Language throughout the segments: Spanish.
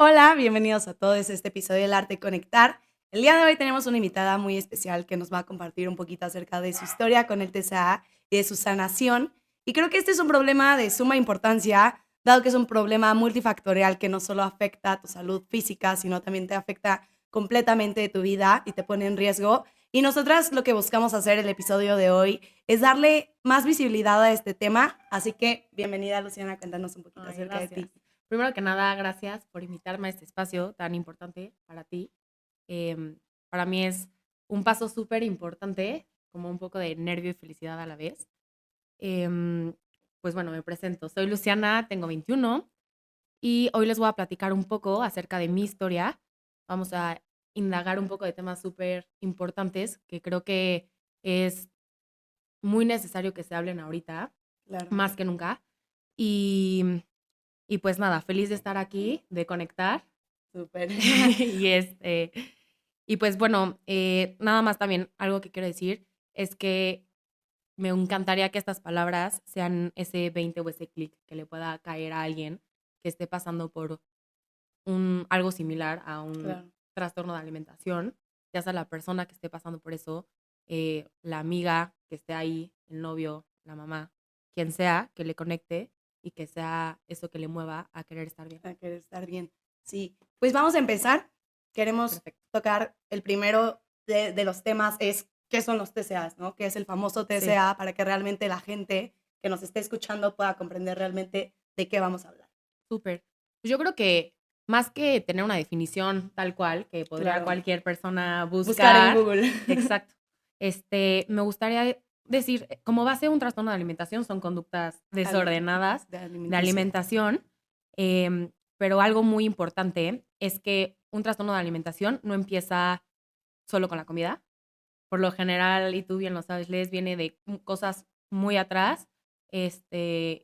Hola, bienvenidos a todos a este episodio del Arte Conectar. El día de hoy tenemos una invitada muy especial que nos va a compartir un poquito acerca de su historia con el TCA y de su sanación. Y creo que este es un problema de suma importancia, dado que es un problema multifactorial que no solo afecta a tu salud física, sino también te afecta completamente de tu vida y te pone en riesgo. Y nosotras lo que buscamos hacer el episodio de hoy es darle más visibilidad a este tema. Así que bienvenida, Luciana, cuéntanos un poquito Ay, acerca de gracias. ti. Primero que nada, gracias por invitarme a este espacio tan importante para ti. Para mí es un paso súper importante, como un poco de nervio y felicidad a la vez. Em, pues bueno, me presento. Soy Luciana, tengo 21 y hoy les voy a platicar un poco acerca de mi historia. Vamos a indagar un poco de temas súper importantes que creo que es muy necesario que se hablen ahorita, Claro. más que nunca. Y y pues nada, feliz de estar aquí, de conectar. Súper. Y, y pues bueno, nada más también algo que quiero decir es que me encantaría que estas palabras sean ese 20 o ese clic que le pueda caer a alguien que esté pasando por algo similar a un Claro. trastorno de alimentación, ya sea la persona que esté pasando por eso, la amiga que esté ahí, el novio, la mamá, quien sea que le conecte y que sea eso que le mueva a querer estar bien. A querer estar bien. Sí, pues vamos a empezar. Queremos Perfecto. tocar el primero de los temas, es qué son los TCAs, ¿no? ¿Qué es el famoso Sí, TCA para que realmente la gente que nos esté escuchando pueda comprender realmente de qué vamos a hablar? súper. Pues yo creo que más que tener una definición tal cual que podría Claro. cualquier persona Buscar en buscar, Google. exacto. Me gustaría decir, como base un trastorno de alimentación son conductas desordenadas De de alimenticio. alimentación, pero algo muy importante es que un trastorno de alimentación no empieza solo con la comida. Por lo general, y tú bien lo sabes, les viene de cosas muy atrás,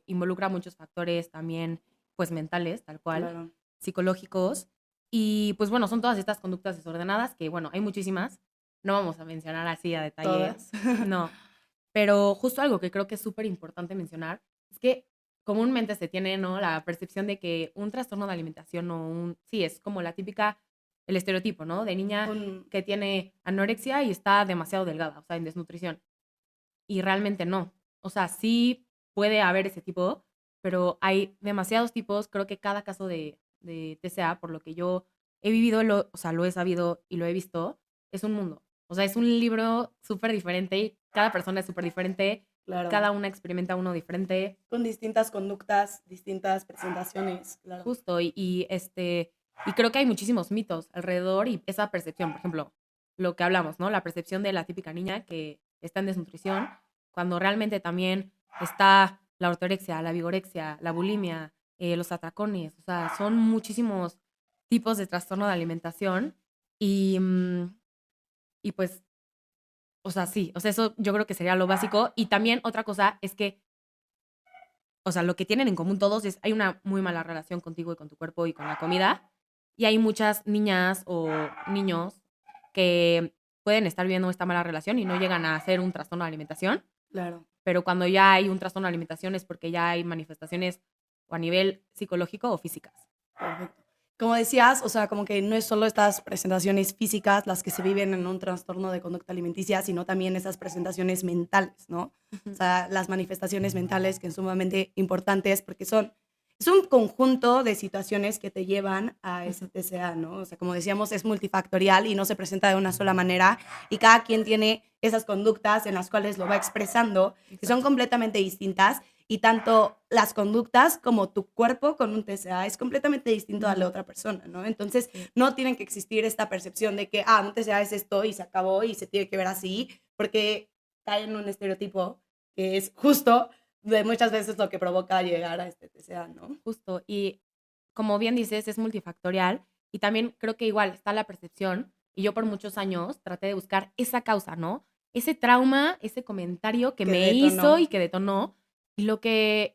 involucra muchos factores también, pues, mentales, tal cual, Claro. psicológicos. Y, pues, bueno, son todas estas conductas desordenadas que, bueno, hay muchísimas, no vamos a mencionar así a detalle, Todas. no. Pero justo algo que creo que es súper importante mencionar es que comúnmente se tiene, ¿no?, la percepción de que un trastorno de alimentación o sí, es como la típica el estereotipo, ¿no?, de niña Un, que tiene anorexia y está demasiado delgada, o sea, en desnutrición. Y realmente no. O sea, sí puede haber ese tipo, pero hay demasiados tipos. Creo que cada caso de TCA, por lo que yo he vivido, o sea, lo he sabido y lo he visto, es un mundo. O sea, es un libro súper diferente y cada persona es súper diferente. claro. Cada una experimenta uno diferente. Con distintas conductas, distintas presentaciones, claro. Justo, y creo que hay muchísimos mitos alrededor y esa percepción, por ejemplo, lo que hablamos, ¿no? La percepción de la típica niña que está en desnutrición, cuando realmente también está la ortorexia, la vigorexia, la bulimia, los atracones, o sea, son muchísimos tipos de trastorno de alimentación y, y pues, o sea, sí, o sea, eso yo creo que sería lo básico. Y también otra cosa es que, o sea, lo que tienen en común todos es hay una muy mala relación contigo y con tu cuerpo y con la comida. Y hay muchas niñas o niños que pueden estar viendo esta mala relación y no llegan a hacer un trastorno de alimentación, Claro. pero cuando ya hay un trastorno de alimentación es porque ya hay manifestaciones o a nivel psicológico o físicas. Perfecto. Como decías, o sea, como que no es solo estas presentaciones físicas las que se viven en un trastorno de conducta alimenticia, sino también esas presentaciones mentales, ¿no? O Ujú. sea, las manifestaciones mentales que son sumamente importantes porque es un conjunto de situaciones que te llevan a ese Ujú. TCA, ¿no? O sea, como decíamos, es multifactorial y no se presenta de una sola manera y cada quien tiene esas conductas en las cuales lo va expresando, que son Exacto. completamente distintas y tanto las conductas como tu cuerpo con un TCA es completamente distinto a la Ujú. otra persona, ¿no? Entonces, Sí. no tienen que existir esta percepción de que, un TCA es esto y se acabó y se tiene que ver así, porque cae en un estereotipo que es justo de muchas veces lo que provoca llegar a este TCA, ¿no? Justo. Y como bien dices, es multifactorial y también creo que igual está la percepción y yo por muchos años traté de buscar esa causa, ¿no? Ese trauma, ese comentario que Que me detonó. hizo y que detonó. Y lo que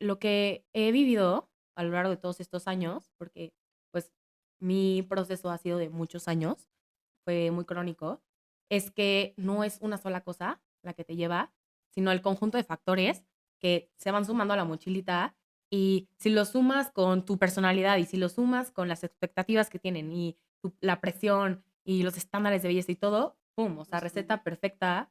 he vivido a lo largo de todos estos años, porque pues mi proceso ha sido de muchos años, fue muy crónico, es que no es una sola cosa la que te lleva, sino el conjunto de factores que se van sumando a la mochilita Y si lo sumas con tu personalidad y si lo sumas con las expectativas que tienen y la presión y los estándares de belleza y todo, ¡pum! O sea, Justo. receta perfecta,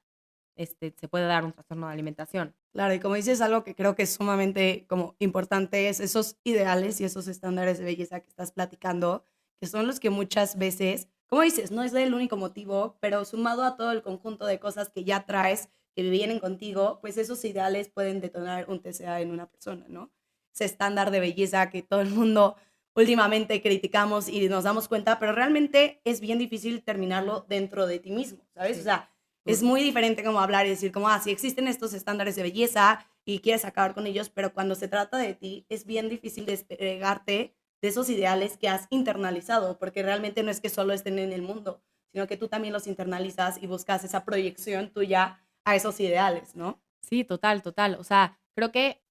se puede dar un trastorno de alimentación. Claro, y como dices, algo que creo que es sumamente como importante es esos ideales y esos estándares de belleza que estás platicando, que son los que muchas veces, como dices, no es el único motivo, pero sumado a todo el conjunto de cosas que ya traes, que vienen contigo, pues esos ideales pueden detonar un TCA en una persona, ¿no? Ese estándar de belleza que todo el mundo últimamente criticamos y nos damos cuenta, pero realmente es bien difícil terminarlo dentro de ti mismo, ¿sabes? O Sí, sea, es full. muy diferente como hablar y decir como, sí existen estos estándares de belleza y quieres acabar con ellos, pero cuando se trata de ti es bien difícil despegarte de esos ideales que has internalizado, porque realmente no es que solo estén en el mundo, sino que tú también los internalizas y buscas esa proyección tuya a esos ideales, ¿no? Sí, total, total. O sea, creo que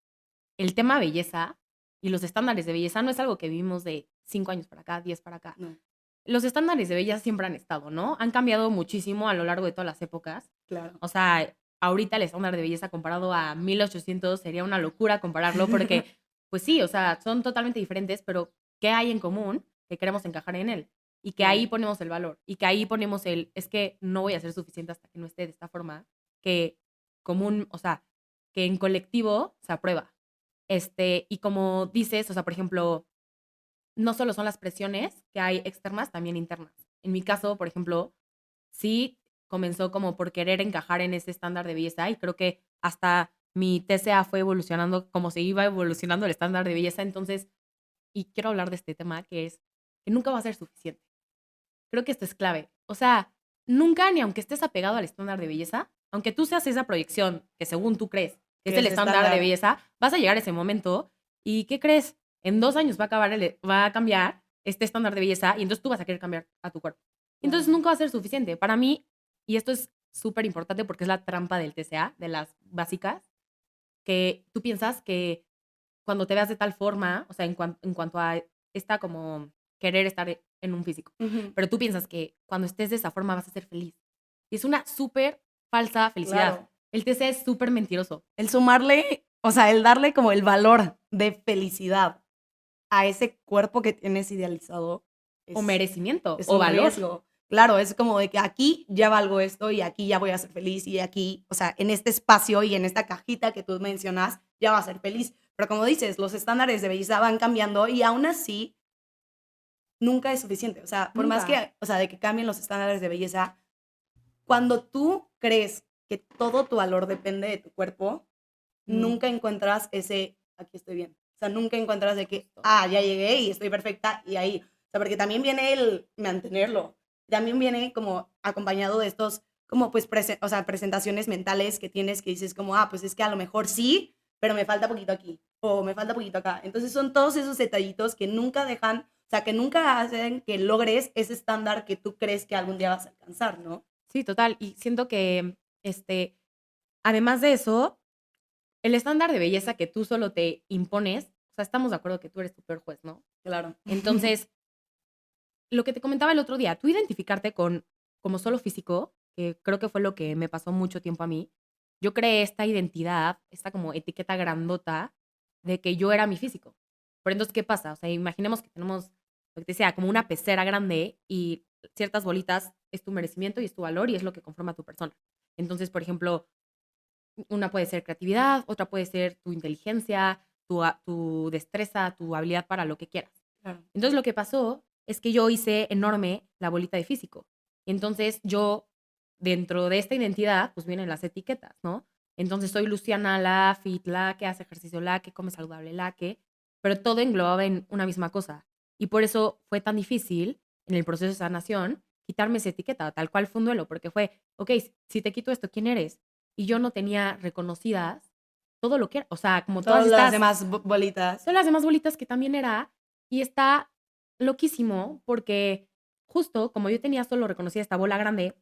el tema belleza y los estándares de belleza no es algo que vivimos de 5 años para acá, 10 para acá. No, Los estándares de belleza siempre han estado, ¿no? Han cambiado muchísimo a lo largo de todas las épocas. claro. O sea, ahorita el estándar de belleza comparado a 1800 sería una locura compararlo porque, pues sí, o sea, son totalmente diferentes, pero ¿qué hay en común? Que queremos encajar en él. Y que ahí Claro. ponemos el valor. Y que ahí ponemos es que no voy a ser suficiente hasta que no esté de esta forma. Que común, o sea, que en colectivo se aprueba. Y como dices, o sea, por ejemplo, no solo son las presiones que hay externas, también internas. En mi caso, por ejemplo, sí comenzó como por querer encajar en ese estándar de belleza y creo que hasta mi TCA fue evolucionando como se iba evolucionando el estándar de belleza. Entonces, y quiero hablar de este tema que es que nunca va a ser suficiente. Creo que esto es clave. O sea, nunca, ni aunque estés apegado al estándar de belleza, aunque tú seas esa proyección que según tú crees que es Que el es estándar de estándar. belleza, vas a llegar a ese momento y ¿qué crees? En 2 años va a cambiar este estándar de belleza y entonces tú vas a querer cambiar a tu cuerpo. Entonces Claro. nunca va a ser suficiente. Para mí, y esto es súper importante porque es la trampa del TCA, de las básicas, que tú piensas que cuando te veas de tal forma, o sea, en cuanto a esta como querer estar en un físico, Ujú. pero tú piensas que cuando estés de esa forma vas a ser feliz. Y es una súper falsa felicidad. Claro. El TCA es súper mentiroso. El sumarle, o sea, el darle como el valor de felicidad a ese cuerpo que tienes idealizado O es merecimiento, es o un valor. riesgo. Claro, es como de que aquí ya valgo esto y aquí ya voy a ser feliz y aquí, o sea, en este espacio y en esta cajita que tú mencionas, ya va a ser feliz. Pero como dices, los estándares de belleza van cambiando y aún así nunca es suficiente. O sea, por más Nunca. que, o sea, de que cambien los estándares de belleza, cuando tú crees que todo tu valor depende de tu cuerpo, No. nunca encuentras ese, aquí estoy bien. O sea, nunca encuentras de que, Justo. ya llegué y estoy perfecta y ahí. O sea, porque también viene el mantenerlo. También viene como acompañado de estos, como pues, o sea, presentaciones mentales que tienes que dices como, pues es que a lo mejor sí, pero me falta poquito aquí o me falta poquito acá. Entonces son todos esos detallitos que nunca dejan, o sea, que nunca hacen que logres ese estándar que tú crees que algún día vas a alcanzar, ¿no? Sí, total. Y siento que, además de eso, el estándar de belleza que tú solo te impones, o sea, estamos de acuerdo que tú eres tu peor juez, ¿no? Claro. Entonces, lo que te comentaba el otro día, tú identificarte con como solo físico, que creo que fue lo que me pasó mucho tiempo a mí. Yo creé esta identidad, esta como etiqueta grandota de que yo era mi físico. Pero entonces, ¿qué pasa? O sea, imaginemos que tenemos, lo que te decía, como una pecera grande y ciertas bolitas es tu merecimiento y es tu valor y es lo que conforma a tu persona. Entonces, por ejemplo, una puede ser creatividad, otra puede ser tu inteligencia, tu destreza, tu habilidad para lo que quieras. Claro. Entonces lo que pasó es que yo hice enorme la bolita de físico. Entonces yo, dentro de esta identidad, pues vienen las etiquetas, ¿no? Entonces soy Luciana la fit, la que hace ejercicio, la que come saludable, la que, pero todo englobaba en una misma cosa. Y por eso fue tan difícil en el proceso de sanación quitarme esa etiqueta, tal cual fue un duelo, porque fue, ok, si te quito esto, ¿quién eres? Y yo no tenía reconocidas todo lo que era, o sea, como todas Todas las estas, demás bolitas. todas las demás bolitas que también era, y está loquísimo porque justo como yo tenía solo reconocida esta bola grande,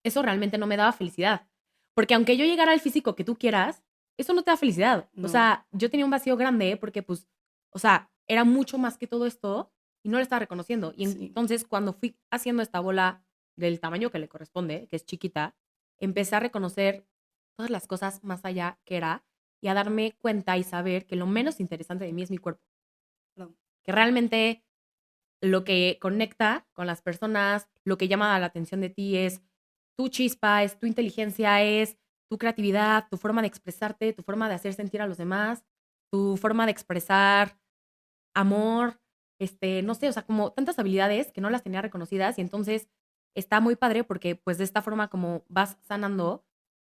eso realmente no me daba felicidad. Porque aunque yo llegara al físico que tú quieras, eso no te da felicidad. O No. sea, yo tenía un vacío grande porque pues, o sea, era mucho más que todo esto y no lo estaba reconociendo. Y Sí. entonces cuando fui haciendo esta bola del tamaño que le corresponde, que es chiquita, empecé a reconocer todas las cosas más allá que era. y a darme cuenta y saber que lo menos interesante de mí es mi cuerpo. No, Que realmente lo que conecta con las personas, lo que llama la atención de ti es tu chispa, es tu inteligencia, es tu creatividad, tu forma de expresarte, tu forma de hacer sentir a los demás, tu forma de expresar amor, no sé, o sea, como tantas habilidades que no las tenía reconocidas y entonces está muy padre porque pues de esta forma como vas sanando,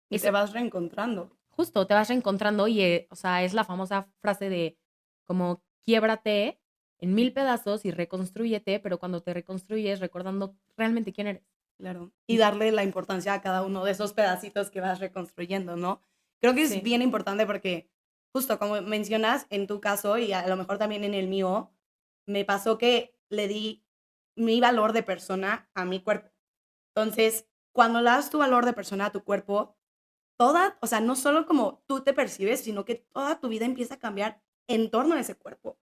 y te es vas reencontrando. justo, te vas reencontrando y, o sea, es la famosa frase de como quiébrate en mil pedazos y reconstrúyete, pero cuando te reconstruyes recordando realmente quién eres. Claro. Y darle la importancia a cada uno de esos pedacitos que vas reconstruyendo, ¿no? Creo que es Sí, bien importante porque, justo como mencionas, en tu caso y a lo mejor también en el mío, me pasó que le di mi valor de persona a mi cuerpo. Entonces, cuando le das tu valor de persona a tu cuerpo, toda, o sea, no solo como tú te percibes, sino que toda tu vida empieza a cambiar en torno a ese cuerpo.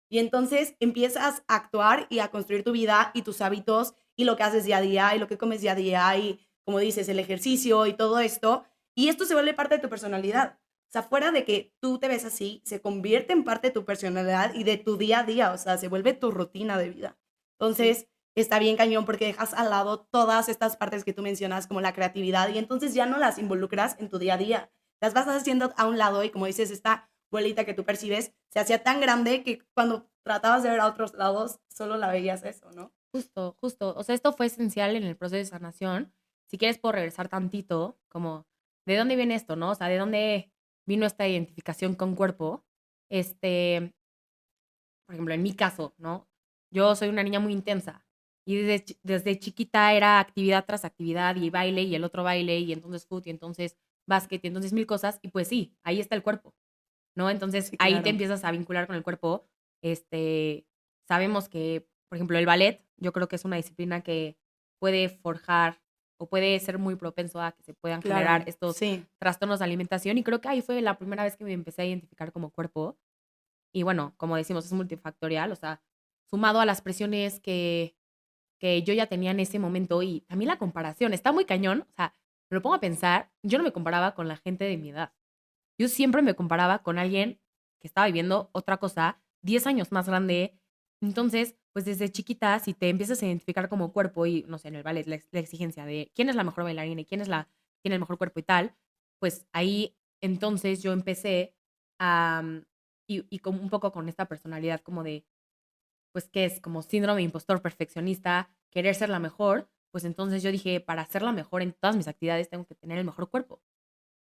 Y entonces empiezas a actuar y a construir tu vida y tus hábitos y lo que haces día a día y lo que comes día a día y, como dices, el ejercicio y todo esto. Y esto se vuelve parte de tu personalidad. O sea, fuera de que tú te ves así, se convierte en parte de tu personalidad y de tu día a día. O sea, se vuelve tu rutina de vida. sí. Entonces, está bien cañón porque dejas al lado todas estas partes que tú mencionas, como la creatividad, y entonces ya no las involucras en tu día a día. Las vas haciendo a un lado y, como dices, esta bolita que tú percibes se hacía tan grande que cuando tratabas de ver a otros lados solo la veías eso, ¿no? Justo, justo. O sea, esto fue esencial en el proceso de sanación. Si quieres, puedo regresar tantito, como, ¿de dónde viene esto, no? O sea, ¿de dónde vino esta identificación con cuerpo? Este, por ejemplo, en mi caso, ¿no? Yo soy una niña muy intensa y desde chiquita era actividad tras actividad y baile y el otro baile y entonces fútbol y entonces básquet y entonces mil cosas y pues sí, ahí está el cuerpo, ¿no? Entonces Sí, ahí te claro. empiezas a vincular con el cuerpo. Este, sabemos que, por ejemplo, el ballet, yo creo que es una disciplina que puede forjar o puede ser muy propenso a que se puedan generar Claro, estos sí, trastornos de alimentación y creo que ahí fue la primera vez que me empecé a identificar como cuerpo y bueno, como decimos, es multifactorial, o sea, sumado a las presiones que yo ya tenía en ese momento y también la comparación, está muy cañón, o sea, me lo pongo a pensar, yo no me comparaba con la gente de mi edad. Yo siempre me comparaba con alguien que estaba viviendo otra cosa, 10 años más grande. Entonces, pues desde chiquita, si te empiezas a identificar como cuerpo y, no sé, en el ballet, la exigencia de quién es la mejor bailarina y quién es tiene el mejor cuerpo y tal, pues ahí entonces yo empecé a, y como un poco con esta personalidad como de, pues, ¿qué es? Como síndrome de impostor perfeccionista, querer ser la mejor, pues entonces yo dije, para ser la mejor en todas mis actividades tengo que tener el mejor cuerpo.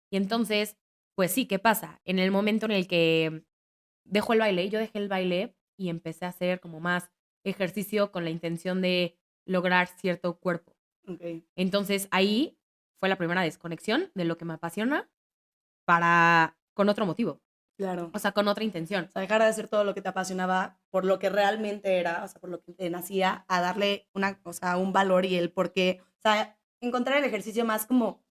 Y entonces, pues sí, ¿qué pasa? En el momento en el que dejo el baile, yo dejé el baile y empecé a hacer como más ejercicio con la intención de lograr cierto cuerpo. ok, Entonces ahí fue la primera desconexión de lo que me apasiona para con otro motivo, claro. o sea, con otra intención. O sea, dejar de hacer todo lo que te apasionaba por lo que realmente era, o sea, por lo que te nacía, a darle una, o sea, un valor y el por qué, o sea, encontrar el ejercicio más como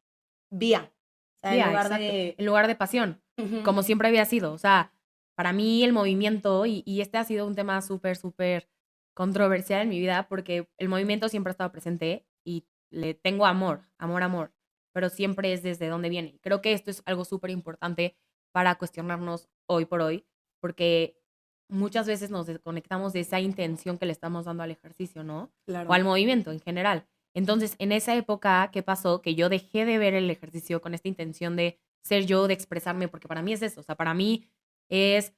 vía, o sea, en Ya, lugar exacto. de... En lugar de pasión, Ujú, como siempre había sido. O sea, para mí el movimiento, y este ha sido un tema súper, súper controversial en mi vida, porque el movimiento siempre ha estado presente y le tengo amor, amor, amor, pero siempre es desde dónde viene. Creo que esto es algo súper importante para cuestionarnos hoy por hoy, porque muchas veces nos desconectamos de esa intención que le estamos dando al ejercicio, ¿no? O claro, al movimiento en general. Entonces, en esa época, ¿qué pasó? Que yo dejé de ver el ejercicio con esta intención de ser yo, de expresarme, porque para mí es eso, o sea, para mí es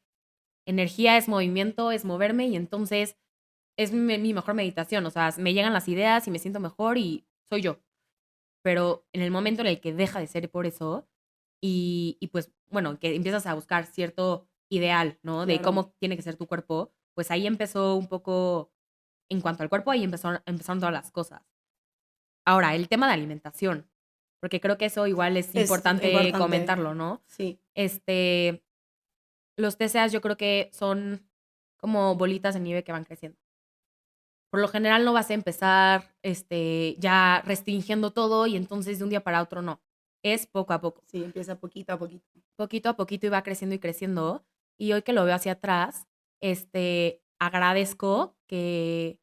energía, es movimiento, es moverme y entonces es mi mejor meditación, o sea, me llegan las ideas y me siento mejor y soy yo. Pero en el momento en el que deja de ser por eso y pues, bueno, que empiezas a buscar cierto ideal, ¿no? De claro. cómo tiene que ser tu cuerpo, pues ahí empezó un poco, en cuanto al cuerpo, ahí empezaron todas las cosas. Ahora, el tema de alimentación, porque creo que eso igual es Es importante importante, comentarlo, ¿no? sí, Este, los TCAs yo creo que son como bolitas de nieve que van creciendo. Por lo general no vas a empezar, ya restringiendo todo y entonces de un día para otro no. Es poco a poco. sí, empieza poquito a poquito. Poquito a poquito y va creciendo y creciendo. Y hoy que lo veo hacia atrás, agradezco que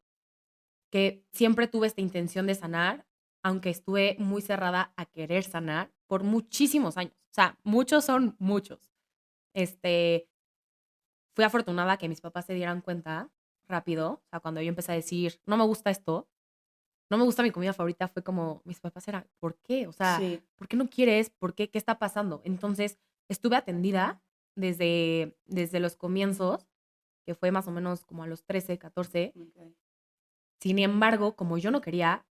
siempre tuve esta intención de sanar, aunque estuve muy cerrada a querer sanar por muchísimos años. O sea, muchos son muchos. este, fui afortunada que mis papás se dieran cuenta rápido. O sea, cuando yo empecé a decir, no me gusta esto, no me gusta mi comida favorita, fue como, mis papás eran, ¿por qué? O sea, Sí. ¿por qué no quieres? ¿Por qué? ¿Qué está pasando? Entonces, estuve atendida desde los comienzos, que fue más o menos como a los 13, 14. Ok. Sin embargo, como yo no quería,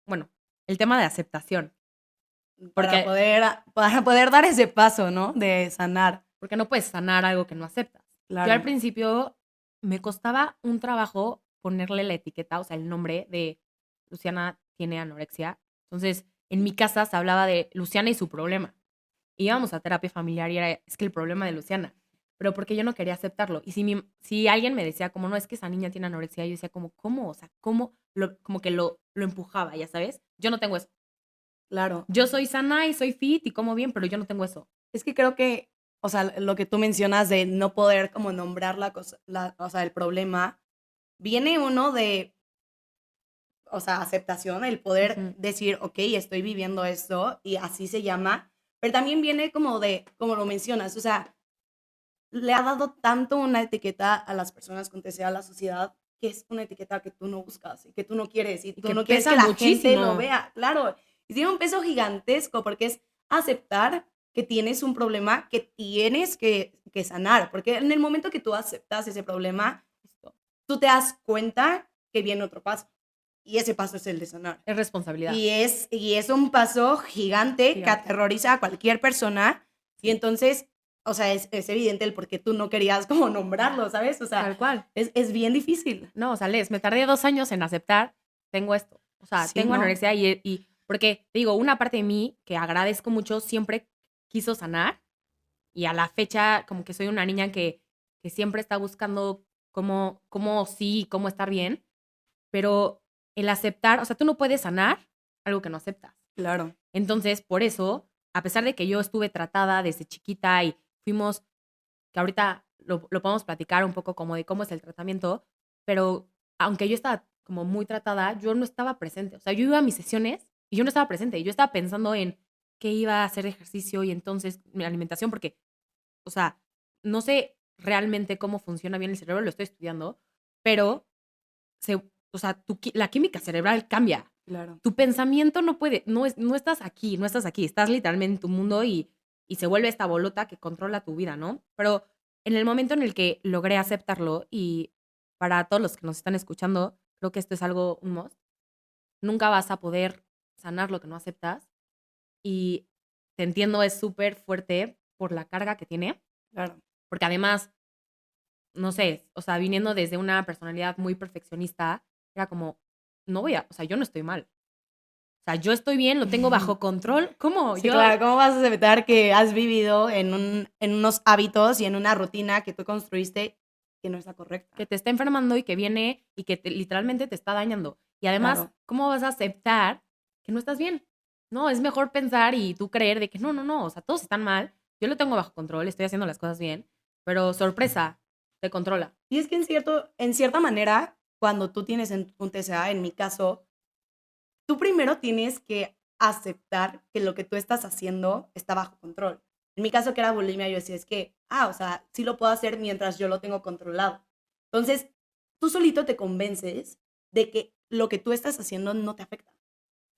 bueno, el tema de aceptación, Para porque, poder, para poder dar ese paso, ¿no? De sanar. porque no puedes sanar algo que no aceptas. Yo al Claro. principio me costaba un trabajo ponerle la etiqueta, o sea, el nombre de Luciana tiene anorexia. Entonces, en mi casa se hablaba de Luciana y su problema. Íbamos a terapia familiar y era, es que el problema de Luciana, pero porque yo no quería aceptarlo. Y si alguien me decía como, no, es que esa niña tiene anorexia, yo decía como, ¿cómo? O sea, ¿cómo? Como que lo empujaba, ya sabes. Yo no tengo eso. Claro. Yo soy sana y soy fit y como bien, pero yo no tengo eso. Es que creo que, o sea, lo que tú mencionas de no poder como nombrar la cosa, o sea, el problema, viene uno de, o sea, aceptación, el poder Ujú. decir, ok, estoy viviendo esto y así se llama, pero también viene como de, como lo mencionas, o sea, le ha dado tanto una etiqueta a las personas con TCA, a la sociedad, que es una etiqueta que tú no buscas y que tú no quieres y Y tú que no quieres pesa que la gente lo muchísimo. vea, claro. Y tiene un peso gigantesco porque es aceptar que tienes un problema que tienes que sanar, porque en el momento que tú aceptas ese problema, Justo. tú te das cuenta que viene otro paso y ese paso es el de sanar. Es responsabilidad Y es un paso gigante que gigante. aterroriza a cualquier persona y Sí, entonces, o sea, es evidente el por qué tú no querías como nombrarlo, ¿sabes? O sea, tal cual. es bien difícil. No, o sea, me tardé 2 años en aceptar, tengo esto. O sea, Sí, tengo ¿no? anorexia porque, te digo, una parte de mí que agradezco mucho siempre quiso sanar y a la fecha como que soy una niña que siempre está buscando cómo sí, cómo estar bien, pero el aceptar, o sea, tú no puedes sanar algo que no aceptas. Claro, Entonces, por eso, a pesar de que yo estuve tratada desde chiquita y fuimos, que ahorita lo podemos platicar un poco como de cómo es el tratamiento, pero aunque yo estaba como muy tratada, yo no estaba presente. O sea, yo iba a mis sesiones y yo no estaba presente. Yo estaba pensando en qué iba a hacer ejercicio y entonces mi alimentación, porque, o sea, no sé realmente cómo funciona bien el cerebro, lo estoy estudiando, pero o sea, la química cerebral cambia. claro. Tu pensamiento no puede, no estás aquí, no estás aquí, estás literalmente en tu mundo y se vuelve esta bolota que controla tu vida, ¿no? Pero en el momento en el que logré aceptarlo y para todos los que nos están escuchando, creo que esto es algo, un must, nunca vas a poder sanar lo que no aceptas y te entiendo, es súper fuerte por la carga que tiene, Claro. porque además no sé, o sea, viniendo desde una personalidad muy perfeccionista, era como, no voy a, o sea, yo no estoy mal. O sea, yo estoy bien, lo tengo bajo control. ¿Cómo? Sí, claro, ¿cómo vas a aceptar que has vivido en unos hábitos y en una rutina que tú construiste que no es la Que correcta? te está enfermando y que viene y que literalmente te está dañando. Y además, Claro. ¿cómo vas a aceptar que no estás bien? No, es mejor pensar y tú creer de que no, no, no, o sea, todos están mal, yo lo tengo bajo control, estoy haciendo las cosas bien, pero sorpresa, te controla. Y es que en cierta manera, cuando tú tienes un TCA, en mi caso, tú primero tienes que aceptar que lo que tú estás haciendo está bajo control. En mi caso, que era bulimia, yo decía, es que, o sea, sí lo puedo hacer mientras yo lo tengo controlado. Entonces, tú solito te convences de que lo que tú estás haciendo no te afecta.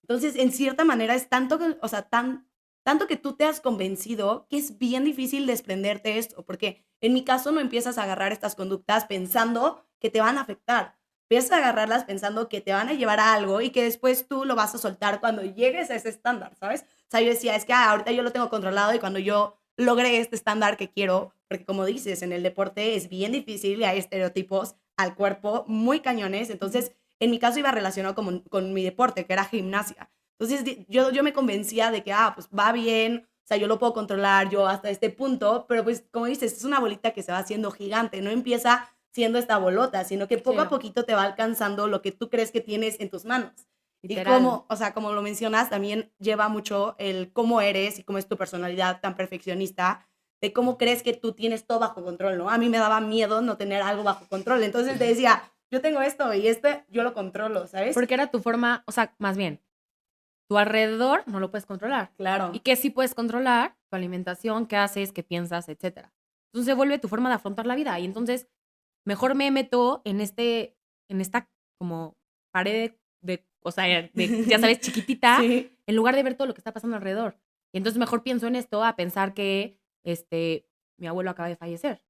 Entonces, en cierta manera, es tanto, o sea, tanto que tú te has convencido que es bien difícil desprenderte de esto, porque en mi caso no empiezas a agarrar estas conductas pensando que te van a afectar. Empiezas a agarrarlas pensando que te van a llevar a algo y que después tú lo vas a soltar cuando llegues a ese estándar, ¿sabes? O sea, yo decía, es que ahorita yo lo tengo controlado y cuando yo logre este estándar que quiero, porque como dices, en el deporte es bien difícil y hay estereotipos al cuerpo muy cañones, entonces en mi caso iba relacionado con mi deporte, que era gimnasia. Entonces yo me convencía de que, pues va bien, o sea, yo lo puedo controlar yo hasta este punto, pero pues como dices, es una bolita que se va haciendo gigante, no empieza siendo esta bolota, sino que poco Sí, a no, poquito te va alcanzando lo que tú crees que tienes en tus manos. Y literal. como, o sea, como lo mencionas, también lleva mucho el cómo eres y cómo es tu personalidad tan perfeccionista, de cómo crees que tú tienes todo bajo control, ¿no? A mí me daba miedo no tener algo bajo control, entonces te decía, yo tengo esto y este yo lo controlo, ¿sabes? Porque era tu forma, o sea, más bien, tu alrededor no lo puedes controlar. ¿Y Claro, qué sí puedes controlar? Tu alimentación, qué haces, qué piensas, etcétera. Entonces se vuelve tu forma de afrontar la vida. Y entonces mejor me meto en esta como pared o sea, ya sabes, chiquitita, Sí. en lugar de ver todo lo que está pasando alrededor. Y entonces mejor pienso en esto a pensar que mi abuelo acaba de fallecer.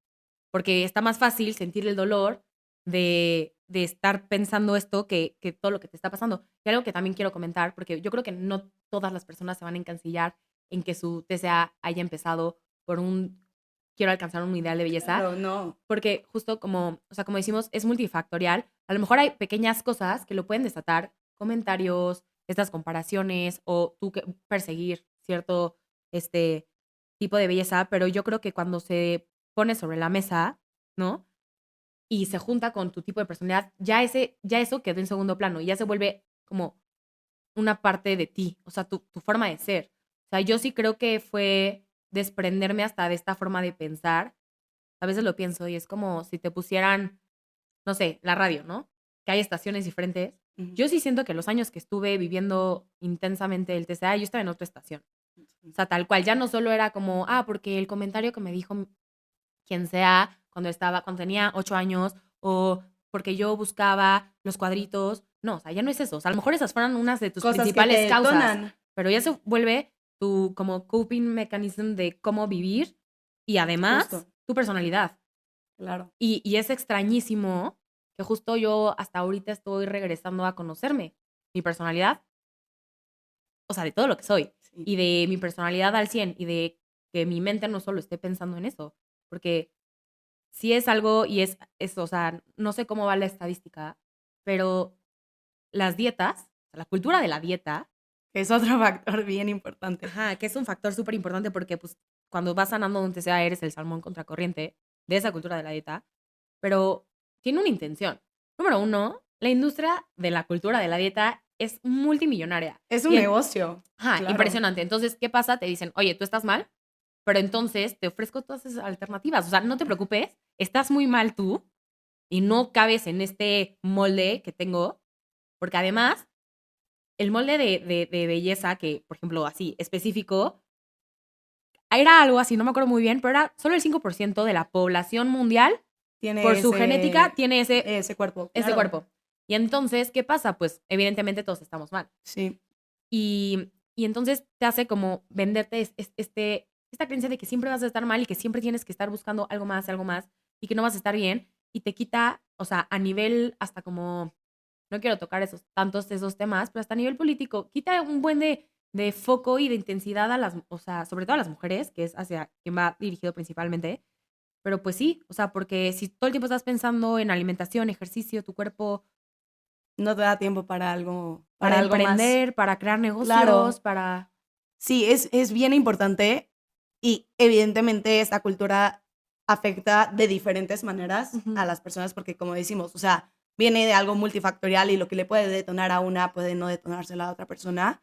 Porque está más fácil sentir el dolor de estar pensando esto que todo lo que te está pasando. Y algo que también quiero comentar, porque yo creo que no todas las personas se van a encasillar en que su TCA haya empezado por quiero alcanzar un ideal de belleza, Claro, no. porque justo como, o sea, como decimos, es multifactorial. A lo mejor hay pequeñas cosas que lo pueden desatar, comentarios, estas comparaciones o tú perseguir cierto este tipo de belleza, pero yo creo que cuando se pone sobre la mesa, ¿no? Y se junta con tu tipo de personalidad, ya eso quedó en segundo plano y ya se vuelve como una parte de ti, o sea, tu forma de ser. O sea, yo sí creo que fue desprenderme hasta de esta forma de pensar. A veces lo pienso y es como si te pusieran, no sé, la radio, ¿no? Que hay estaciones diferentes. Ujú. Yo sí siento que los años que estuve viviendo intensamente el TCA, yo estaba en otra estación. O sea, tal cual, ya no solo era como, porque el comentario que me dijo quien sea cuando tenía 8 años, o porque yo buscaba los cuadritos. No, o sea, ya no es eso. O sea, a lo mejor esas fueron unas de tus Cosas que te principales causas, detonan. pero ya se vuelve tu como coping mechanism de cómo vivir y además Justo, tu personalidad. claro. Y es extrañísimo que justo yo hasta ahorita estoy regresando a conocerme, mi personalidad, o sea, de todo lo que soy, Sí. y de mi personalidad al 100 y de que mi mente no solo esté pensando en eso, porque sí es algo y o sea, no sé cómo va la estadística, pero las dietas, o sea, la cultura de la dieta, Es otro factor bien importante. ajá, que es un factor súper importante porque pues cuando vas sanando donde sea eres el salmón contracorriente de esa cultura de la dieta, pero tiene una intención. Número uno, la industria de la cultura de la dieta es multimillonaria. Es un Y negocio, ajá, claro. impresionante. Entonces, ¿qué pasa? Te dicen, oye, tú estás mal, pero entonces te ofrezco todas esas alternativas. O sea, no te preocupes, estás muy mal tú y no cabes en este molde que tengo, porque además, el molde de belleza que, por ejemplo, así, específico, era algo así, no me acuerdo muy bien, pero era solo el 5% de la población mundial, por Tiene su genética, tiene ese cuerpo, ese claro. cuerpo. Y entonces, ¿qué pasa? Pues evidentemente todos estamos mal. Sí. Y entonces te hace como venderte esta creencia de que siempre vas a estar mal y que siempre tienes que estar buscando algo más y que no vas a estar bien y te quita, o sea, a nivel hasta como, no quiero tocar esos temas, pero hasta a nivel político, quita un buen de foco y de intensidad o sea, sobre todo a las mujeres, que es hacia quien va dirigido principalmente. Pero pues sí, o sea, porque si todo el tiempo estás pensando en alimentación, ejercicio, tu cuerpo, No te da tiempo para para algo más. emprender, para crear negocios, Claro. para... Sí, es bien importante y evidentemente esta cultura afecta de diferentes maneras Ujú. a las personas porque como decimos, o sea, viene de algo multifactorial y lo que le puede detonar a una puede no detonársela a otra persona,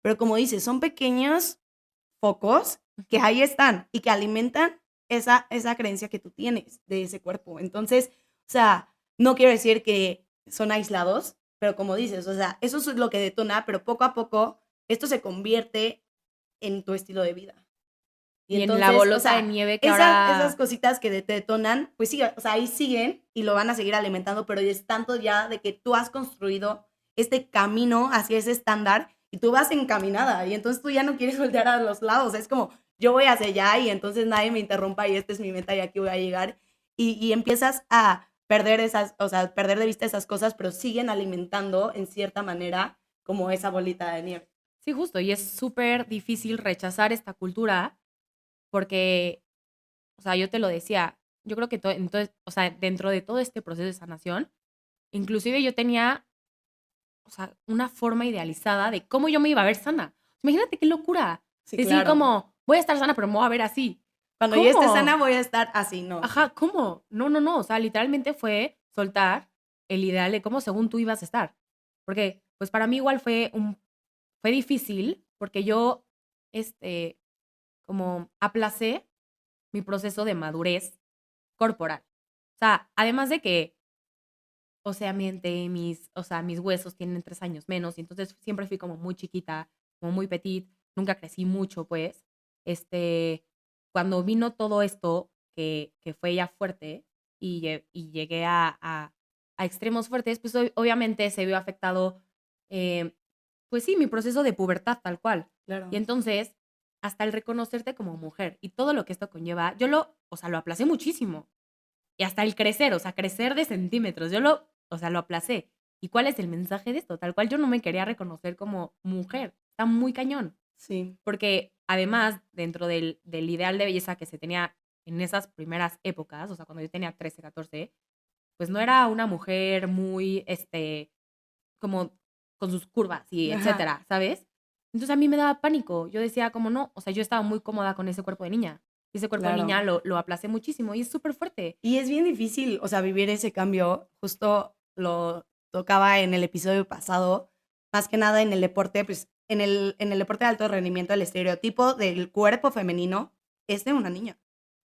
pero como dices, son pequeños focos que Ujú. ahí están y que alimentan esa creencia que tú tienes de ese cuerpo. Entonces, o sea, no quiero decir que son aislados, pero como dices, o sea, eso es lo que detona, pero poco a poco esto se convierte en tu estilo de vida. Y Y en la entonces, o bolota de sea, nieve que esas ahora... cositas que te detonan, pues sí, o sea, ahí siguen y lo van a seguir alimentando, pero es tanto ya de que tú has construido este camino hacia ese estándar y tú vas encaminada y entonces tú ya no quieres voltear a los lados, es como yo voy hacia allá y entonces nadie me interrumpa y esta es mi meta y aquí voy a llegar y empiezas a perder o sea, perder de vista esas cosas, pero siguen alimentando en cierta manera como esa bolita de nieve. Sí, justo, y es súper difícil rechazar esta cultura porque, o sea, yo te lo decía, yo creo que entonces, o sea, dentro de todo este proceso de sanación, inclusive yo tenía, o sea, una forma idealizada de cómo yo me iba a ver sana. Imagínate qué locura. Sí, Decir claro. como, voy a estar sana, pero me voy a ver así. Cuando yo esté sana ¿Cómo? voy a estar así, no. Ajá, ¿cómo? No, no, no. O sea, literalmente fue soltar el ideal de cómo según tú ibas a estar. Porque, pues para mí igual fue difícil, porque yo, como aplacé mi proceso de madurez corporal. O sea, además de que, o sea, o sea, mis huesos tienen 3 años menos, y entonces siempre fui como muy chiquita, como muy petit, nunca crecí mucho, pues. Este, Cuando vino todo esto, que fue ya fuerte y llegué a extremos fuertes, pues obviamente se vio afectado, eh, pues sí, mi proceso de pubertad tal cual. Y Claro. entonces, hasta el reconocerte como mujer y todo lo que esto conlleva, o sea, lo aplacé muchísimo. Y hasta el crecer, o sea, crecer de centímetros, o sea, lo aplacé. ¿Y cuál es el mensaje de esto? Tal cual yo no me quería reconocer como mujer. Está muy cañón. Sí. Porque además, dentro del ideal de belleza que se tenía en esas primeras épocas, o sea, cuando yo tenía 13, 14, pues no era una mujer muy, como con sus curvas y Ajá. etcétera, ¿sabes? Entonces a mí me daba pánico. Yo decía como no, o sea, yo estaba muy cómoda con ese cuerpo de niña. Y ese cuerpo de niña Claro. lo aplacé muchísimo y es súper fuerte. Y es bien difícil, o sea, vivir ese cambio. Justo lo tocaba en el episodio pasado, más que nada en el deporte, pues en el deporte de alto rendimiento, el estereotipo del cuerpo femenino es de una niña.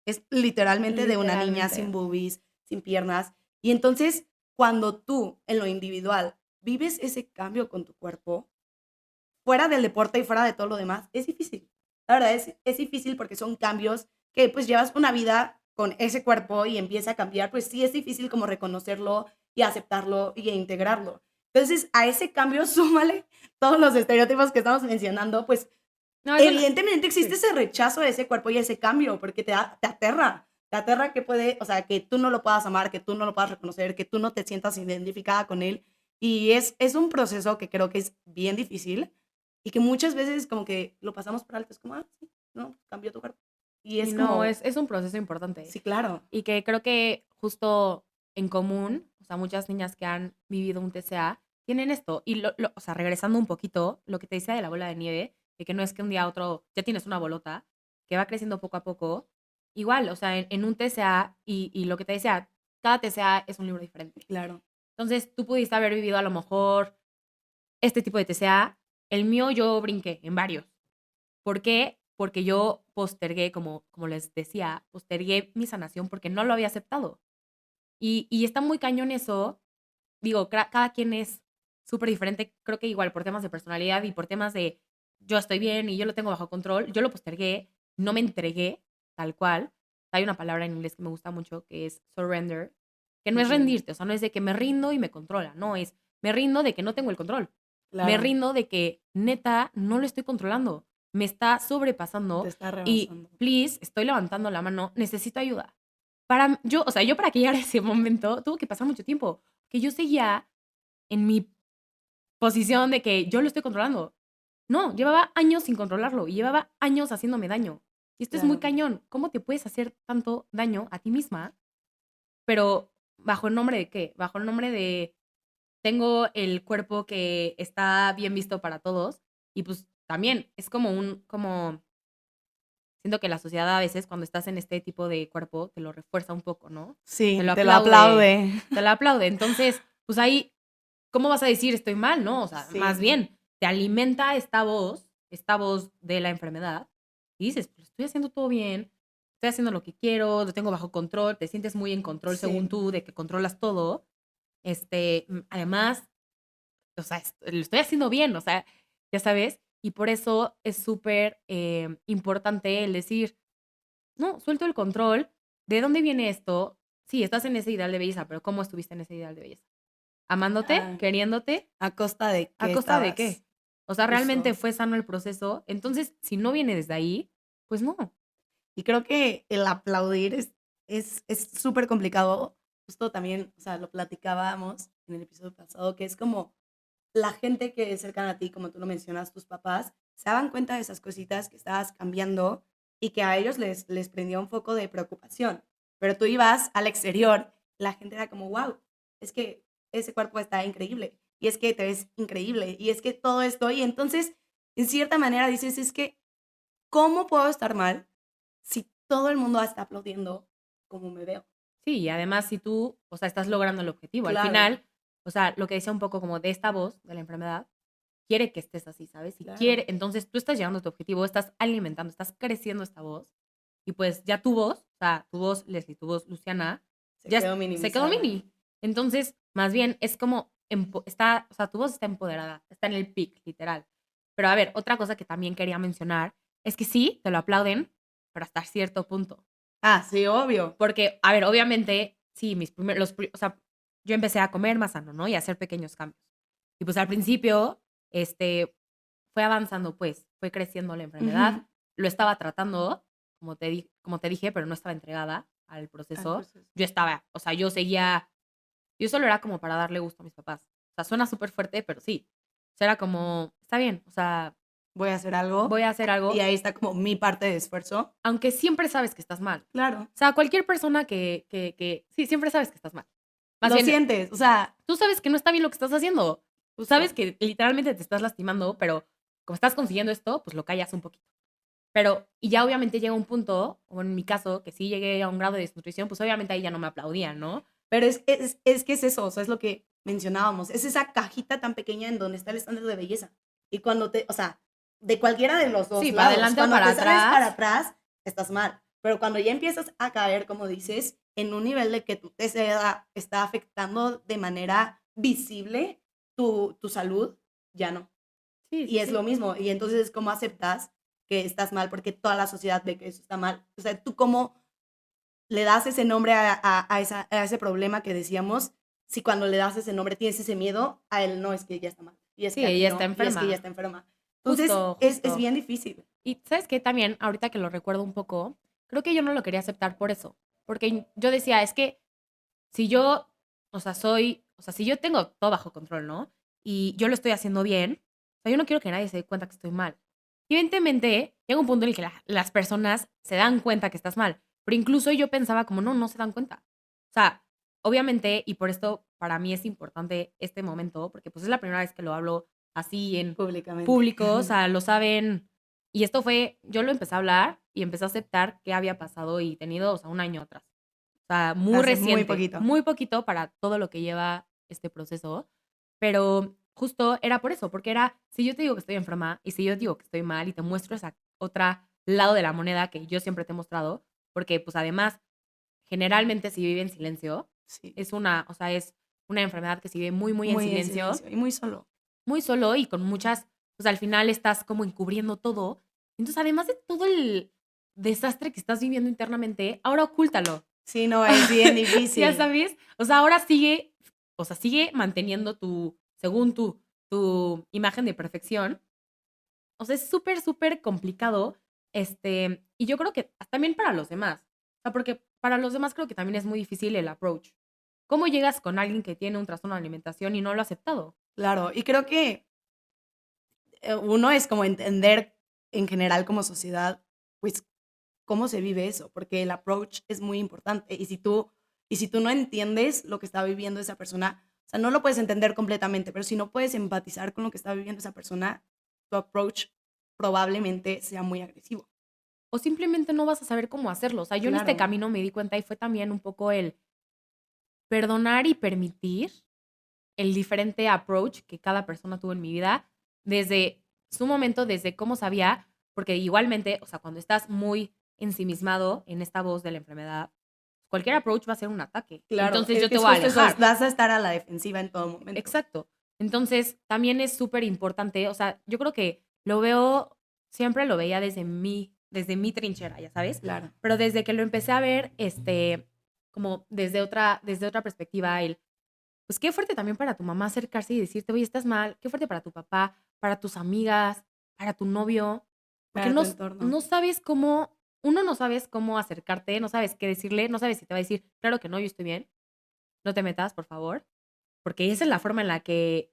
Es literalmente de una niña sin Literalmente. boobies, sin piernas. Y entonces, cuando tú, en lo individual, vives ese cambio con tu cuerpo, fuera del deporte y fuera de todo lo demás, es difícil. La verdad es difícil porque son cambios que pues llevas una vida con ese cuerpo y empieza a cambiar, pues sí es difícil como reconocerlo y aceptarlo y integrarlo. Entonces, a ese cambio súmale todos los estereotipos que estamos mencionando, pues No, es una evidentemente existe sí. ese rechazo de ese cuerpo y ese cambio, porque te aterra que puede, o sea, que tú no lo puedas amar, que tú no lo puedas reconocer, que tú no te sientas identificada con él. Y es un proceso que creo que es bien difícil y que muchas veces como que lo pasamos por alto, es como, ah, sí, no, cambió tu cuerpo. Y Sí, es no, como, es un proceso importante. sí, claro, Y que creo que justo en común, o sea, muchas niñas que han vivido un TCA tienen esto. Y, o sea, regresando un poquito, lo que te decía de la bola de nieve, de que no es que un día a otro ya tienes una bolota, que va creciendo poco a poco. Igual, o sea, en un TCA, y lo que te decía, cada TCA es un libro diferente. claro, Entonces, tú pudiste haber vivido a lo mejor este tipo de TCA. El mío yo brinqué en varios. ¿Por qué? Porque yo postergué, como les decía, postergué mi sanación porque no lo había aceptado. Y está muy cañón eso. Digo, cada quien es súper diferente. Creo que igual por temas de personalidad y por temas de yo estoy bien y yo lo tengo bajo control, yo lo postergué, no me entregué tal cual. Hay una palabra en inglés que me gusta mucho que es surrender, que no es entiendo, rendirte, o sea, no es de que me rindo y me controla, no, es me rindo de que no tengo el control. Me claro, rindo de que neta no lo estoy controlando, me está te sobrepasando está y rebasando. please, estoy levantando la mano, necesito ayuda. Yo, o sea, yo para que llegara ese momento tuvo que pasar mucho tiempo, que yo seguía en mi posición de que yo lo estoy controlando. No, llevaba años sin controlarlo y llevaba años haciéndome daño. Y esto es muy Claro. cañón. ¿Cómo te puedes hacer tanto daño a ti misma? Pero ¿bajo el nombre de qué? Bajo el nombre de tengo el cuerpo que está bien visto para todos. Y pues también es como siento que la sociedad a veces cuando estás en este tipo de cuerpo te lo refuerza un poco, ¿no? Te Sí, lo te lo aplaude, aplaude. te lo aplaude. Entonces, pues ahí, ¿cómo vas a decir estoy mal, no? O sea, más Sí, bien, te alimenta esta voz de la enfermedad, y dices, pues estoy haciendo todo bien, estoy haciendo lo que quiero, lo tengo bajo control, te sientes muy en control según sí. tú, de que controlas todo. Además, o sea, lo estoy haciendo bien, o sea, ya sabes, y por eso es súper importante el decir, no, suelto el control. ¿De dónde viene esto? Sí, estás en ese ideal de belleza, pero ¿cómo estuviste en ese ideal de belleza? ¿Amándote? Ah, ¿Queriéndote? ¿a costa de ¿A qué costa de estabas? qué? O sea, ¿realmente Justo. fue sano el proceso? Entonces, si no viene desde ahí, pues no. Y creo que el aplaudir es súper complicado. Justo también, o sea, lo platicábamos en el episodio pasado, que es como la gente que es cercana a ti, como tú lo mencionas, tus papás, se daban cuenta de esas cositas que estabas cambiando y que a ellos les prendía un foco de preocupación. Pero tú ibas al exterior, la gente era como, wow, es que ese cuerpo está increíble, y es que te ves increíble, y es que todo esto, y entonces, en cierta manera dices, es que, ¿cómo puedo estar mal si todo el mundo está aplaudiendo como me veo? Sí, y además si tú, o sea, estás logrando el objetivo. Al Claro, final, o sea, lo que decía un poco como de esta voz de la enfermedad, quiere que estés así, ¿sabes? Y claro. quiere, entonces tú estás llegando a tu objetivo, estás alimentando, estás creciendo esta voz y pues ya tu voz, o sea, tu voz Leslie, tu voz Luciana, Se ya quedó se quedó minimizada. mini. Entonces, más bien es como, está, o sea, tu voz está empoderada, está en el pic, literal. Pero a ver, otra cosa que también quería mencionar es que sí, te lo aplauden, pero hasta cierto punto. Ah, sí, obvio. Porque, a ver, obviamente, sí, o sea, yo empecé a comer más sano, ¿no? Y a hacer pequeños cambios. Y pues al principio, fue avanzando, pues, fue creciendo la Ujú. enfermedad. Lo estaba tratando, como te dije, pero no estaba entregada al Al proceso. proceso. Yo estaba, o sea, yo solo era como para darle gusto a mis papás. O sea, suena súper fuerte, pero sí. O sea, era como, está bien, o sea, Voy a hacer algo. voy a hacer Y algo, ahí está como mi parte de esfuerzo. aunque siempre sabes que estás mal. Claro. O sea, cualquier persona sí, siempre sabes que estás mal. Más Lo bien, sientes, o sea, tú sabes que no está bien lo que estás haciendo. Sabes justo. que literalmente te estás lastimando, pero como estás consiguiendo esto, pues lo callas un poquito. Pero, y ya obviamente llega un punto, o en mi caso, que sí llegué a un grado de desnutrición, pues obviamente ahí ya no me aplaudían, ¿no? Pero es que es eso, o sea, es lo que mencionábamos. Es esa cajita tan pequeña en donde está el estándar de belleza. Y cuando o sea, de cualquiera de los dos Sí, para lados, adelante o cuando para te sales para atrás. atrás, estás mal. Pero cuando ya empiezas a caer, como dices, en un nivel de que tu TCA está afectando de manera visible tu salud, ya no. Sí, Y sí, es lo sí. mismo. Y entonces, ¿cómo aceptas que estás mal? Porque toda la sociedad ve que eso está mal. O sea, ¿tú cómo le das ese nombre a ese problema que decíamos? Si cuando le das ese nombre tienes ese miedo, a él no, es que ella está mal. Y es Sí, que a ti ella está no, y es que ella enferma. está enferma. Entonces, Justo, es justo. bien difícil. Y sabes qué, también, ahorita que lo recuerdo un poco, creo que yo no lo quería aceptar por eso. Porque yo decía, es que si yo, o sea, si yo tengo todo bajo control, ¿no? Y yo lo estoy haciendo bien, o sea, yo no quiero que nadie se dé cuenta que estoy mal. Evidentemente, llega un punto en el que las personas se dan cuenta que estás mal, pero incluso yo pensaba como, no, no se dan cuenta. O sea, obviamente, y por esto para mí es importante este momento, porque pues es la primera vez que lo hablo así en Públicamente. público, o sea, lo saben. Y esto fue, yo lo empecé a hablar y empecé a aceptar qué había pasado y tenido, o sea, un año atrás. O sea, muy Hace muy reciente, poquito. muy poquito para todo lo que lleva este proceso, pero justo era por eso, porque era, si yo te digo que estoy enferma y si yo te digo que estoy mal y te muestro esa otra lado de la moneda que yo siempre te he mostrado, porque pues además, generalmente si vive en silencio, Sí. o sea, es una enfermedad que se vive muy, muy en Muy en silencio, silencio y muy solo. muy solo y con muchas, pues al final estás como encubriendo todo. Entonces, además de todo el desastre que estás viviendo internamente, ahora ocúltalo. Sí, no, es bien Ya difícil. sabes, o sea, ahora sigue, o sea, sigue manteniendo según tu imagen de perfección. O sea, es súper, súper complicado. Y yo creo que también para los demás. O sea, porque para los demás creo que también es muy difícil el approach. ¿Cómo llegas con alguien que tiene un trastorno de alimentación y no lo ha aceptado? Claro, y creo que uno es como entender en general como sociedad, pues, cómo se vive eso, porque el approach es muy importante. Y si tú no entiendes lo que está viviendo esa persona, o sea, no lo puedes entender completamente, pero si no puedes empatizar con lo que está viviendo esa persona, tu approach probablemente sea muy agresivo. O simplemente no vas a saber cómo hacerlo. O sea, yo en este Claro, camino me di cuenta y fue también un poco el perdonar y permitir el diferente approach que cada persona tuvo en mi vida desde su momento, desde cómo sabía, porque igualmente, o sea, cuando estás muy ensimismado en esta voz de la enfermedad, cualquier approach va a ser un ataque. claro, Entonces es yo que te es voy a justo eso, alejar. vas a estar a la defensiva en todo momento. Exacto. Entonces también es súper importante, o sea, yo creo que lo veo, siempre lo veía desde mi trinchera, ya sabes, Claro. pero desde que lo empecé a ver, como desde otra perspectiva, pues qué fuerte también para tu mamá acercarse y decirte, oye, estás mal, qué fuerte para tu papá, para tus amigas, para tu novio, porque Para tu no, entorno. no sabes cómo, uno no sabes cómo acercarte, no sabes qué decirle, no sabes si te va a decir, claro que no, yo estoy bien, no te metas, por favor, porque esa es la forma en la que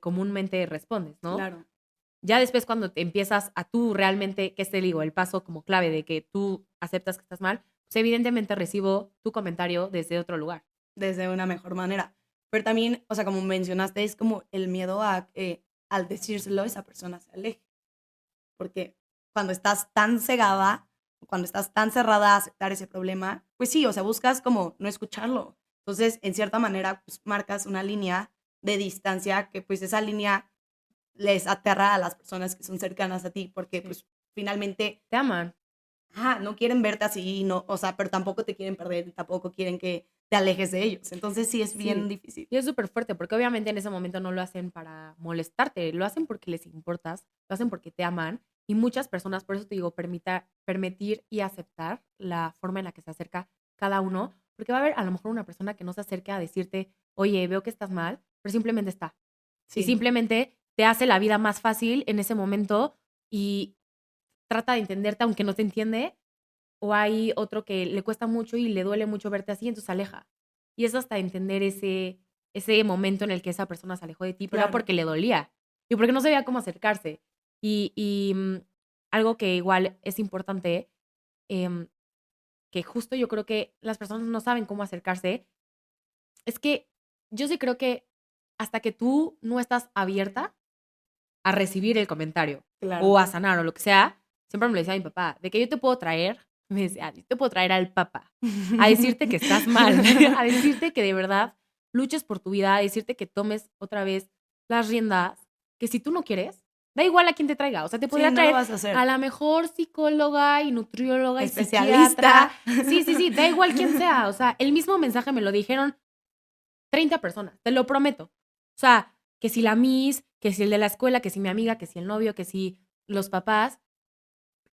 comúnmente respondes, ¿no? Claro. Ya después cuando te empiezas a tú realmente, ¿qué te digo? El paso como clave de que tú aceptas que estás mal, pues evidentemente recibo tu comentario desde otro lugar. Desde una mejor manera. Pero también, o sea, como mencionaste, es como el miedo a que al decírselo esa persona se aleje. Porque cuando estás tan cegada, cuando estás tan cerrada a aceptar ese problema, pues sí, o sea, buscas como no escucharlo. Entonces, en cierta manera, pues marcas una línea de distancia que pues esa línea les aterra a las personas que son cercanas a ti porque Sí. pues finalmente, Te aman. ajá, no quieren verte así, no, o sea, pero tampoco te quieren perder, tampoco quieren que te alejes de ellos. Entonces sí es bien Sí, difícil. y es súper fuerte, porque obviamente en ese momento no lo hacen para molestarte, lo hacen porque les importas, lo hacen porque te aman Y muchas personas, por eso te digo, permitir y aceptar la forma en la que se acerca cada uno, porque va a haber a lo mejor una persona que no se acerca a decirte, oye, veo que estás mal, pero simplemente está. Y Sí, simplemente te hace la vida más fácil en ese momento y trata de entenderte aunque no te entiende, o hay otro que le cuesta mucho y le duele mucho verte así, entonces se aleja. Y es hasta entender ese momento en el que esa persona se alejó de ti, pero era claro. porque le dolía y porque no sabía cómo acercarse. Y algo que igual es importante, em, que justo yo creo que las personas no saben cómo acercarse, es que yo sí creo que hasta que tú no estás abierta a recibir el comentario Claro. o a sanar o lo que sea, siempre me lo decía mi papá, de que yo te puedo traer, me decía, yo te puedo traer al papá a decirte que estás mal, a decirte que de verdad luches por tu vida, a decirte que tomes otra vez las riendas, que si tú no quieres, da igual a quién te traiga, o sea, te Sí, podría no lo traer vas a a hacer. la mejor psicóloga y nutrióloga y psiquiatra, Especialista. sí, sí, sí, da igual quién sea, o sea, el mismo mensaje me lo dijeron 30 personas, te lo prometo. O sea, que si la Miss, que si el de la escuela, que si mi amiga, que si el novio, que si los papás.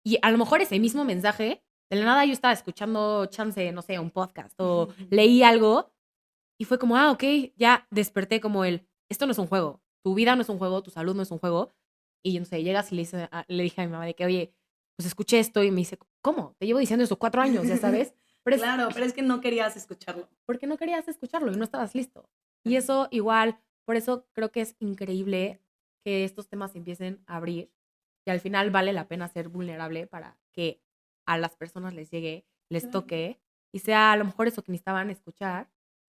Y a lo mejor ese mismo mensaje, de la nada yo estaba escuchando, chance, no sé, un podcast o leí algo y fue como, ok, ya desperté como esto no es un juego, tu vida no es un juego, tu salud no es un juego. Y yo no sé, llegas y le dije a mi mamá de que, oye, pues escuché esto y me dice, ¿cómo? Te llevo diciendo eso 4 años, ya sabes. Pero es Claro, pero es que no querías escucharlo. porque no querías escucharlo y no estabas listo. Y Ujú. eso igual, por eso creo que es increíble que estos temas se empiecen a abrir y al final vale la pena ser vulnerable para que a las personas les llegue, les Claro. toque y sea a lo mejor eso que necesitaban escuchar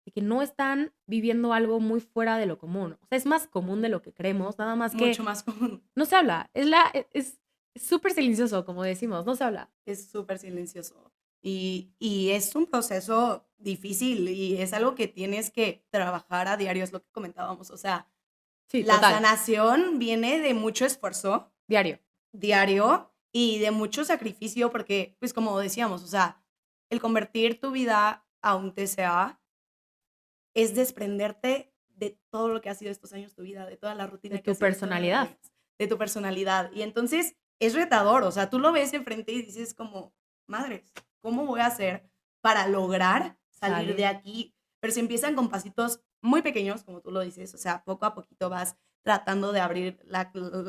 y que no están viviendo algo muy fuera de lo común. O sea, es más común de lo que creemos, nada más Mucho que más común. no se habla. Es súper silencioso, como decimos, no se habla. Es súper silencioso. Y es un proceso difícil y es algo que tienes que trabajar a diario, es lo que comentábamos. O sea, Sí, la total. sanación viene de mucho esfuerzo Diario. diario y de mucho sacrificio porque, pues como decíamos, o sea, el convertir tu vida a un TCA es desprenderte de todo lo que ha sido estos años tu vida, de toda la De rutina que ha tu sido todos los personalidad. días, de tu personalidad. Y entonces es retador, o sea, tú lo ves enfrente y dices como, madres, ¿cómo voy a hacer para lograr salir de Salir. aquí? Pero se empiezan con pasitos muy pequeños, como tú lo dices, o sea, poco a poquito vas tratando de abrir,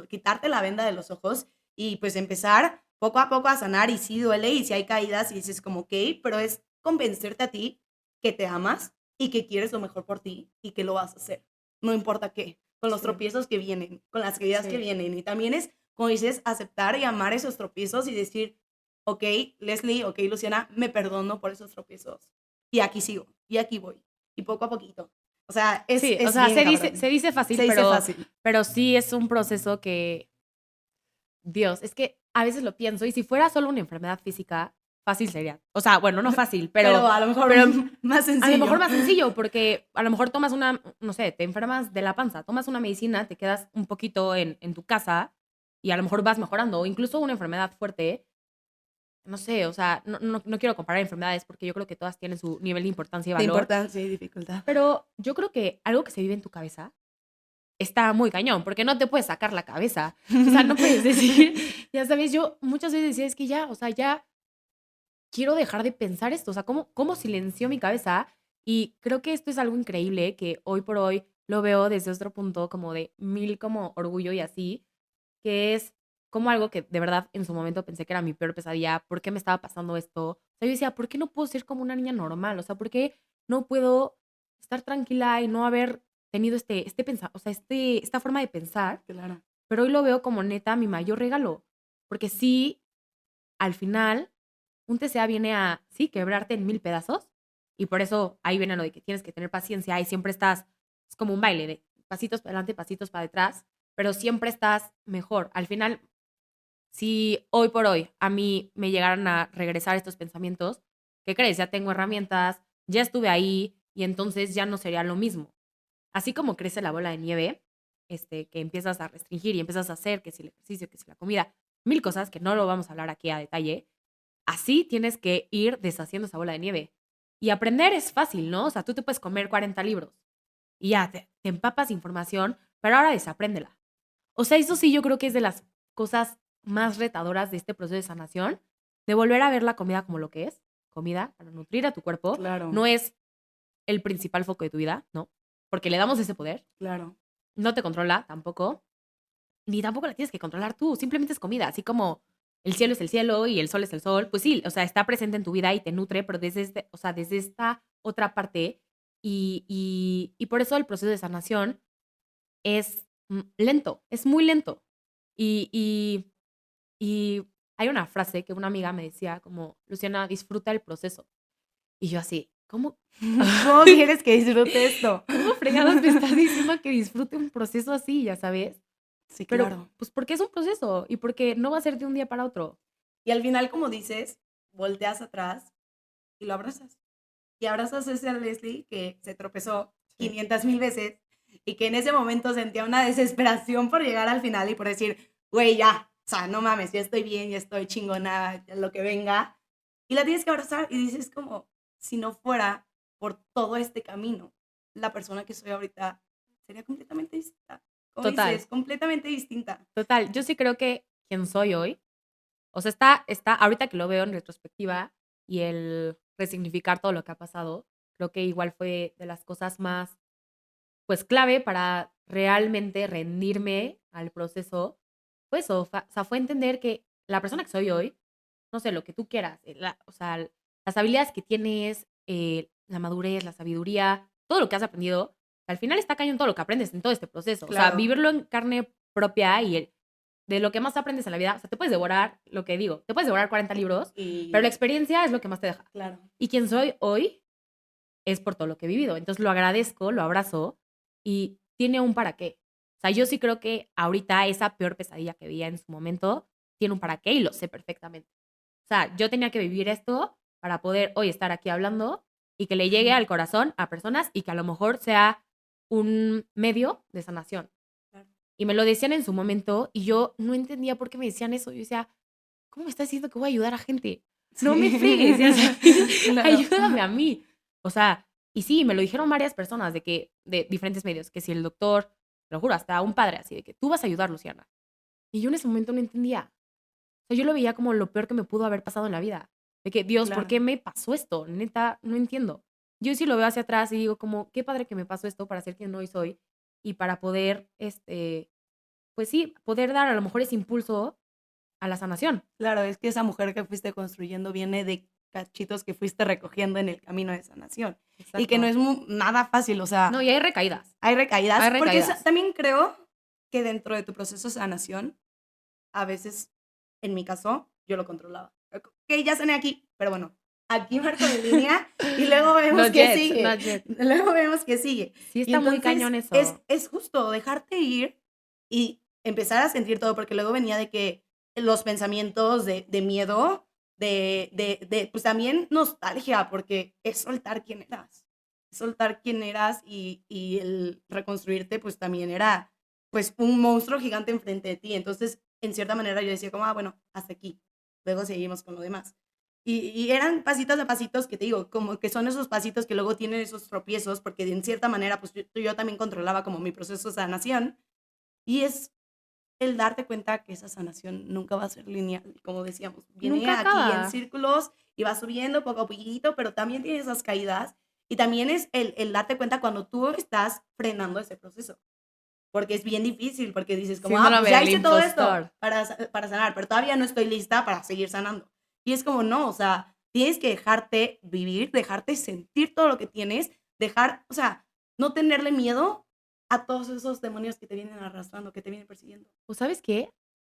quitarte la venda de los ojos y pues empezar poco a poco a sanar y sí duele y sí hay caídas y dices como, ok, pero es convencerte a ti que te amas y que quieres lo mejor por ti y que lo vas a hacer, no importa qué, con los Sí. tropiezos que vienen, con las caídas que Sí. vienen. Y también es, como dices, aceptar y amar esos tropiezos y decir, ok, Leslie, ok, Luciana, me perdono por esos tropiezos. Y aquí sigo, y aquí voy, y poco a poquito. O sea, Sí, o es sea, bien se cabrón. dice fácil, Se dice fácil. pero sí es un proceso que, Dios, es que a veces lo pienso y si fuera solo una enfermedad física, fácil sería. O sea, bueno, no fácil, Pero a lo mejor pero más a lo mejor sencillo. más sencillo, porque a lo mejor tomas no sé, te enfermas de la panza, tomas una medicina, te quedas un poquito en tu casa y a lo mejor vas mejorando, o incluso una enfermedad fuerte, no sé, o sea, no quiero comparar enfermedades porque yo creo que todas tienen su nivel de importancia y De valor, importancia y dificultad. pero yo creo que algo que se vive en tu cabeza está muy cañón, porque no te puedes sacar la cabeza. O sea, no puedes decir, ya sabes, yo muchas veces decía, es que ya, o sea, ya quiero dejar de pensar esto, o sea, ¿cómo silenció mi cabeza? Y creo que esto es algo increíble que hoy por hoy lo veo desde otro punto, como de mil como orgullo y así, que es como algo que de verdad en su momento pensé que era mi peor pesadilla, ¿por qué me estaba pasando esto? O sea, yo decía, ¿por qué no puedo ser como una niña normal? O sea, ¿por qué no puedo estar tranquila y no haber tenido o sea, esta forma de pensar? Claro. Pero hoy lo veo como neta mi mayor regalo, porque sí, al final, un TCA viene a, sí, quebrarte en mil pedazos, y por eso ahí viene lo de que tienes que tener paciencia y siempre estás, es como un baile de pasitos para adelante, pasitos para detrás, pero siempre estás mejor. Al final, si hoy por hoy a mí me llegaran a regresar estos pensamientos, ¿qué crees? Ya tengo herramientas, ya estuve ahí y entonces ya no sería lo mismo. Así como crece la bola de nieve, que empiezas a restringir y empiezas a hacer, que si el ejercicio, que si la comida, mil cosas que no lo vamos a hablar aquí a detalle, así tienes que ir deshaciendo esa bola de nieve. Y aprender es fácil, ¿no? O sea, tú te puedes comer 40 libros y ya te empapas de información, pero ahora desapréndela. O sea, eso sí yo creo que es de las cosas más retadoras de este proceso de sanación, de volver a ver la comida como lo que es, comida para nutrir a tu cuerpo. Claro, No es el principal foco de tu vida, ¿no? Porque le damos ese poder. claro. No te controla tampoco, ni tampoco la tienes que controlar tú. Simplemente es comida, así como el cielo es el cielo y el sol es el sol. Pues sí, o sea, está presente en tu vida y te nutre, pero o sea, desde esta otra parte. Y por eso el proceso de sanación es lento, es muy lento. Y, y, y hay una frase que una amiga me decía como, Luciana, disfruta el proceso. Y yo así, ¿cómo? ¿Cómo quieres que disfrute esto? ¿Cómo fregados me estás diciendo que disfrute un proceso así, ya sabes? Sí, Pero, claro. pues, porque es un proceso y porque no va a ser de un día para otro. Y al final, como dices, volteas atrás y lo abrazas. Y abrazas a ese Leslie que se tropezó Sí. 500,000 veces y que en ese momento sentía una desesperación por llegar al final y por decir, güey, ya, o sea, no mames, ya estoy bien, ya estoy chingona, ya lo que venga. Y la tienes que abrazar y dices como, si no fuera por todo este camino, la persona que soy ahorita sería completamente distinta. Como Total, dices, completamente distinta. total. Yo sí creo que quien soy hoy, o sea, ahorita que lo veo en retrospectiva y el resignificar todo lo que ha pasado, creo que igual fue de las cosas más, pues, clave para realmente rendirme al proceso. Pues, o sea, fue entender que la persona que soy hoy, no sé, lo que tú quieras, o sea, las habilidades que tienes, la madurez, la sabiduría, todo lo que has aprendido, al final está cañón todo lo que aprendes en todo este proceso. O sea, Claro. vivirlo en carne propia y de lo que más aprendes en la vida, o sea, te puedes devorar, lo que digo, te puedes devorar 40 libros, pero la Y experiencia es lo que más te deja. claro, Y quien soy hoy es por todo lo que he vivido. Entonces lo agradezco, lo abrazo y tiene un para qué. O sea, yo sí creo que ahorita esa peor pesadilla que veía en su momento tiene un para qué y lo sé perfectamente. O sea, yo tenía que vivir esto para poder hoy estar aquí hablando y que le llegue al corazón a personas y que a lo mejor sea un medio de sanación. claro. Y me lo decían en su momento y yo no entendía por qué me decían eso. Yo decía, ¿cómo me estás diciendo que voy a ayudar a gente? No me fregues, ya sabes, Claro. ayúdame a mí. O sea, y sí, me lo dijeron varias personas de diferentes medios, que si el doctor, te lo juro, hasta un padre así, de que tú vas a ayudar, Luciana. Y yo en ese momento no entendía. O sea, yo lo veía como lo peor que me pudo haber pasado en la vida. De que, Dios, ¿por Claro. qué me pasó esto? Neta, no entiendo. Yo sí lo veo hacia atrás y digo como, qué padre que me pasó esto para ser quien hoy soy y para poder, pues sí, poder dar a lo mejor ese impulso a la sanación. Claro, es que esa mujer que fuiste construyendo viene de cachitos que fuiste recogiendo en el camino de sanación. Y que no Exacto. es nada fácil, o No, sea, y hay recaídas. hay recaídas, Hay porque recaídas. también creo que dentro de tu proceso de sanación, a veces, en mi caso, yo lo controlaba. Ok, ya sané aquí, pero bueno, aquí marco mi línea y luego vemos Not qué yet, sigue. not yet. Luego vemos qué sigue. Sí Y está muy entonces cañón eso. es justo dejarte ir y empezar a sentir todo, porque luego venía de que los pensamientos de miedo, pues también nostalgia, porque es soltar quién eras. Soltar quién eras y el reconstruirte, pues también era pues un monstruo gigante enfrente de ti. Entonces, en cierta manera yo decía como, bueno, hasta aquí. Luego seguimos con lo demás. Y eran pasitos a pasitos que te digo, como que son esos pasitos que luego tienen esos tropiezos, porque en cierta manera, pues yo también controlaba como mi proceso de sanación. Y es el darte cuenta que esa sanación nunca va a ser lineal, como decíamos. Viene Nunca aquí en acaba. círculos y va subiendo poco a poquito, pero también tiene esas caídas. Y también es el darte cuenta cuando tú estás frenando ese proceso. Porque es bien difícil, porque dices como, Síndrome pues ya del hice todo esto impostor. para sanar, pero todavía no estoy lista para seguir sanando. Y es como, no, o sea, tienes que dejarte vivir, dejarte sentir todo lo que tienes, dejar, o sea, no tenerle miedo a todos esos demonios que te vienen arrastrando, que te vienen persiguiendo. ¿O sabes qué?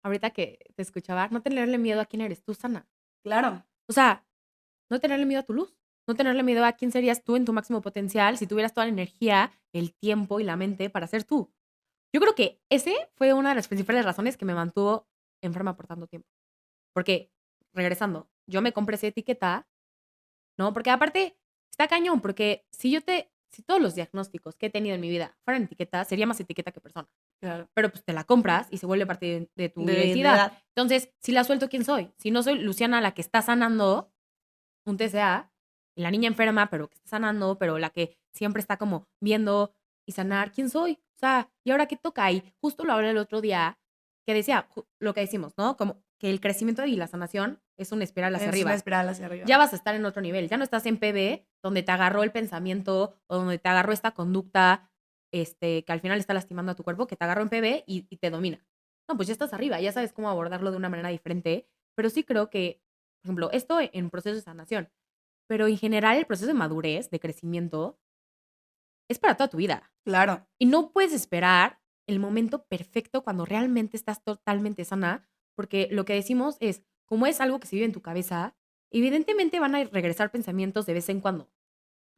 Ahorita que te escuchaba, no tenerle miedo a quién eres, tú sana. Claro, O sea, no tenerle miedo a tu luz. No tenerle miedo a quién serías tú en tu máximo potencial si tuvieras toda la energía, el tiempo y la mente para ser tú. Yo creo que ese fue una de las principales razones que me mantuvo enferma por tanto tiempo. Porque, regresando, yo me compré esa etiqueta, ¿no? Porque aparte, está cañón, porque si todos los diagnósticos que he tenido en mi vida fueran etiquetas, sería más etiqueta que persona. claro. Pero pues te la compras y se vuelve parte de tu De identidad. identidad. Entonces, si la suelto, ¿quién soy? Si no soy Luciana la que está sanando un TCA, la niña enferma, pero que está sanando, pero la que siempre está como viendo y sanar, ¿quién soy? O sea, ¿y ahora qué toca? Y justo lo hablé el otro día que decía lo que decimos, ¿no? Como que el crecimiento y la sanación es una espiral hacia Es una arriba. espiral hacia Ya arriba. vas a estar en otro nivel. Ya no estás en PB, donde te agarró el pensamiento o donde te agarró esta conducta que al final está lastimando a tu cuerpo, que te agarró en PB y te domina. No, pues ya estás arriba, ya sabes cómo abordarlo de una manera diferente. Pero sí creo que, por ejemplo, esto en proceso de sanación, pero en general el proceso de madurez, de crecimiento, es para toda tu vida. Claro. Y no puedes esperar el momento perfecto cuando realmente estás totalmente sana, porque lo que decimos es, como es algo que se vive en tu cabeza, evidentemente van a regresar pensamientos de vez en cuando.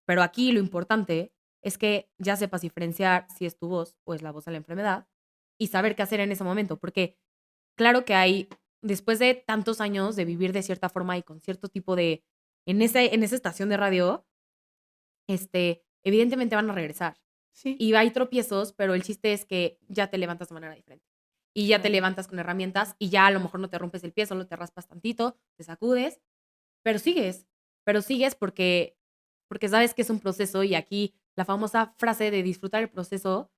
Pero aquí lo importante es que ya sepas diferenciar si es tu voz o es la voz de la enfermedad y saber qué hacer en ese momento, porque claro que hay, después de tantos años de vivir de cierta forma y con cierto tipo de, en esa estación de radio, evidentemente van a regresar. Sí, Y hay tropiezos, pero el chiste es que ya te levantas de manera diferente. Y ya te claro. levantas con herramientas y ya a lo mejor no te rompes el pie, solo te raspas tantito, te sacudes, pero sigues. Pero sigues porque sabes que es un proceso y aquí la famosa frase de disfrutar el proceso,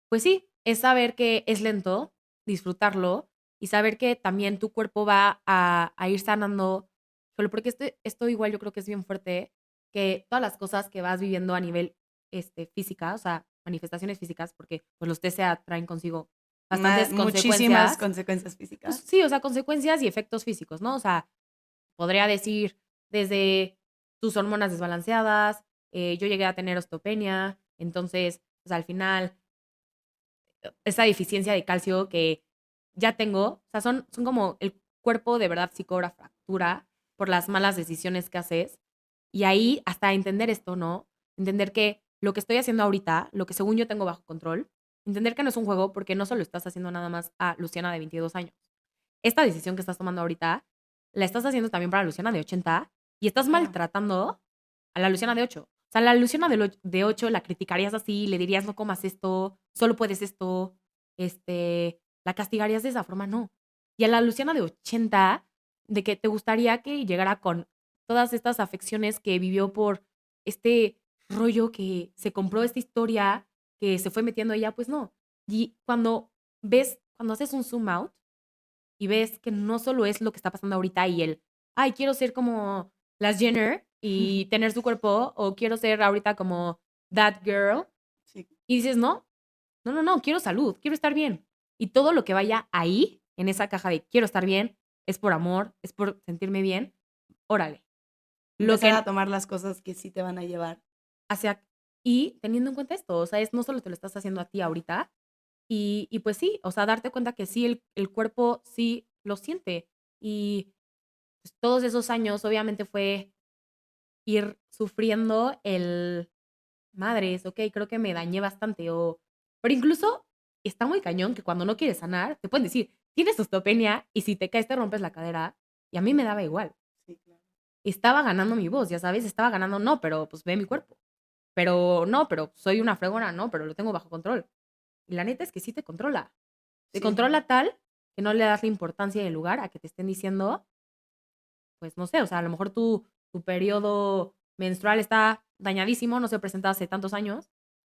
pues sí, es saber que es lento, disfrutarlo y saber que también tu cuerpo va a ir sanando. Solo porque esto igual yo creo que es bien fuerte, que todas las cosas que vas viviendo a nivel física, o sea, manifestaciones físicas, porque pues los TCA traen consigo bastantes Muchísimas consecuencias. consecuencias Pues físicas. sí, o sea, consecuencias y efectos físicos, ¿no? O sea, podría decir desde tus hormonas desbalanceadas, yo llegué a tener osteopenia, entonces, pues al final esa deficiencia de calcio que ya tengo, o sea, son como el cuerpo de verdad sí cobra fractura por las malas decisiones que haces. Y ahí hasta entender esto, ¿no? Entender que lo que estoy haciendo ahorita, lo que según yo tengo bajo control, entender que no es un juego porque no solo estás haciendo nada más a Luciana de 22 años. Esta decisión que estás tomando ahorita, la estás haciendo también para Luciana de 80 y estás Claro. maltratando a la Luciana de 8. O sea, la Luciana de 8 la criticarías así, le dirías no comas esto, solo puedes esto, la castigarías de esa forma, no. Y a la Luciana de 80, de que te gustaría que llegara con todas estas afecciones que vivió por este rollo que se compró esta historia, que se fue metiendo ella, pues no. Y cuando haces un zoom out y ves que no solo es lo que está pasando ahorita y ay, quiero ser como las Jenner y tener su cuerpo, o quiero ser ahorita como that girl, Sí, y dices, no, no, no, no, quiero salud, quiero estar bien. Y todo lo que vaya ahí, en esa caja de quiero estar bien, es por amor, es por sentirme bien, órale. Lo empezar a que tomar las cosas que sí te van a llevar. hacia, y teniendo en cuenta esto, o sea, no solo te lo estás haciendo a ti ahorita, y pues sí, o sea, darte cuenta que sí, el cuerpo sí lo siente. Y pues, todos esos años obviamente fue ir sufriendo madres, ok, creo que me dañé bastante, pero incluso está muy cañón que cuando no quieres sanar, te pueden decir, tienes osteopenia y si te caes te rompes la cadera, y a mí me daba igual. Sí, claro. Estaba ganando mi voz, ya sabes, estaba ganando, no, pero pues ve mi cuerpo. Pero no, pero soy una fregona, no, pero lo tengo bajo control. Y la neta es que sí te controla. Te Sí, controla tal que no le das la importancia y el lugar a que te estén diciendo, pues no sé, o sea, a lo mejor tu periodo menstrual está dañadísimo, no se presenta hace tantos años,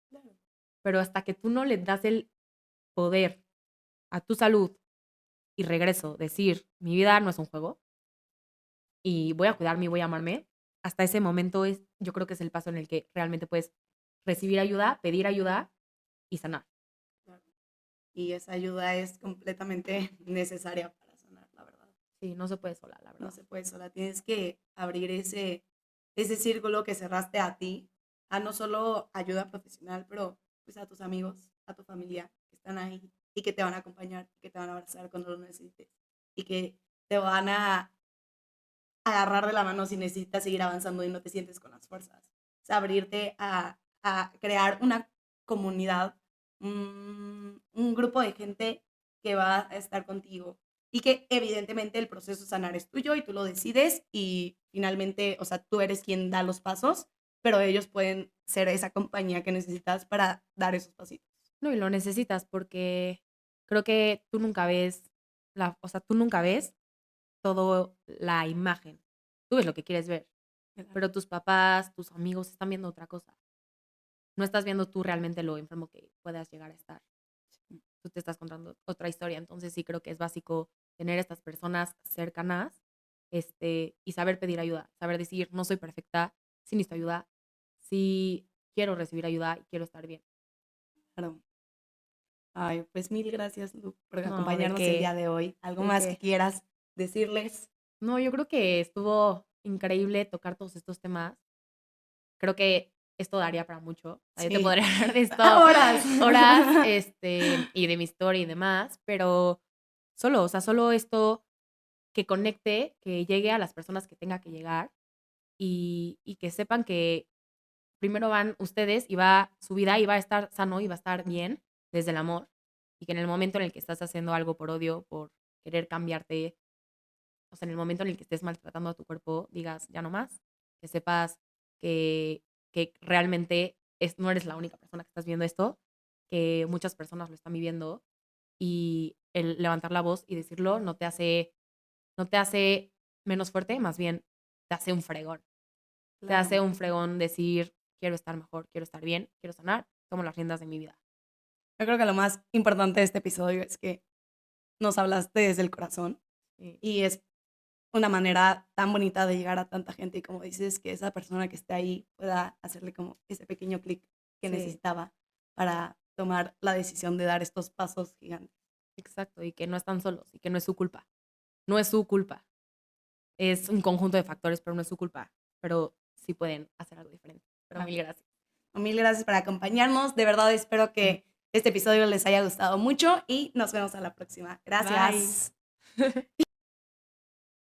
claro. pero hasta que tú no le das el poder a tu salud y regreso, decir, mi vida no es un juego y voy a cuidarme y voy a amarme, hasta ese momento yo creo que es el paso en el que realmente puedes recibir ayuda, pedir ayuda y sanar. Claro. Y esa ayuda es completamente necesaria para sanar, la verdad. Sí, no se puede sola, la No verdad. se puede sola. Tienes que abrir ese círculo que cerraste a ti, a no solo ayuda profesional, pero pues a tus amigos, a tu familia que están ahí y que te van a acompañar, que te van a abrazar cuando lo necesites y que te van a agarrar de la mano si necesitas seguir avanzando y no te sientes con las fuerzas. O sea, abrirte a crear una comunidad, un grupo de gente que va a estar contigo y que evidentemente el proceso de sanar es tuyo y tú lo decides y finalmente, o sea, tú eres quien da los pasos, pero ellos pueden ser esa compañía que necesitas para dar esos pasitos. No, y lo necesitas porque creo que tú nunca ves o sea, tú nunca ves todo la imagen. Tú ves lo que quieres ver, Claro. pero tus papás, tus amigos están viendo otra cosa. No estás viendo tú realmente lo enfermo que puedas llegar a estar. tú te estás contando otra historia. Entonces sí creo que es básico tener estas personas cercanas, y saber pedir ayuda, saber decir, no soy perfecta, sí necesito ayuda, sí quiero recibir ayuda y quiero estar bien. Claro. Ay, pues mil gracias, Lu, por No, ¿de acompañarnos el día qué? de hoy. ¿Algo ¿De más que qué? quieras decirles? No, yo creo que estuvo increíble tocar todos estos temas. Creo que esto daría para mucho. O sea, yo te Sí. podría hablar de esto Horas. horas, y de mi historia y demás, pero solo, o sea, solo esto que conecte, que llegue a las personas que tenga que llegar y que sepan que primero van ustedes y va su vida y va a estar sano y va a estar bien desde el amor y que en el momento en el que estás haciendo algo por odio, por querer cambiarte, o sea, en el momento en el que estés maltratando a tu cuerpo, digas, ya no más, que sepas que, que realmente no eres la única persona que estás viendo esto, que muchas personas lo están viviendo y el levantar la voz y decirlo no te hace menos fuerte, más bien te hace un fregón. Te hace Claro. un fregón decir, quiero estar mejor, quiero estar bien, quiero sanar, tomo las riendas de mi vida. Yo creo que lo más importante de este episodio es que nos hablaste desde el corazón Sí, y es una manera tan bonita de llegar a tanta gente y como dices, que esa persona que esté ahí pueda hacerle como ese pequeño clic que sí, necesitaba para tomar la decisión de dar estos pasos gigantes. exacto. Y que no están solos y que no es su culpa. No es su culpa. Es un conjunto de factores, pero no es su culpa. Pero sí pueden hacer algo diferente. Pero Claro. mil gracias. Mil gracias por acompañarnos. De verdad espero que este episodio les haya gustado mucho y nos vemos a la próxima. Bye. Gracias.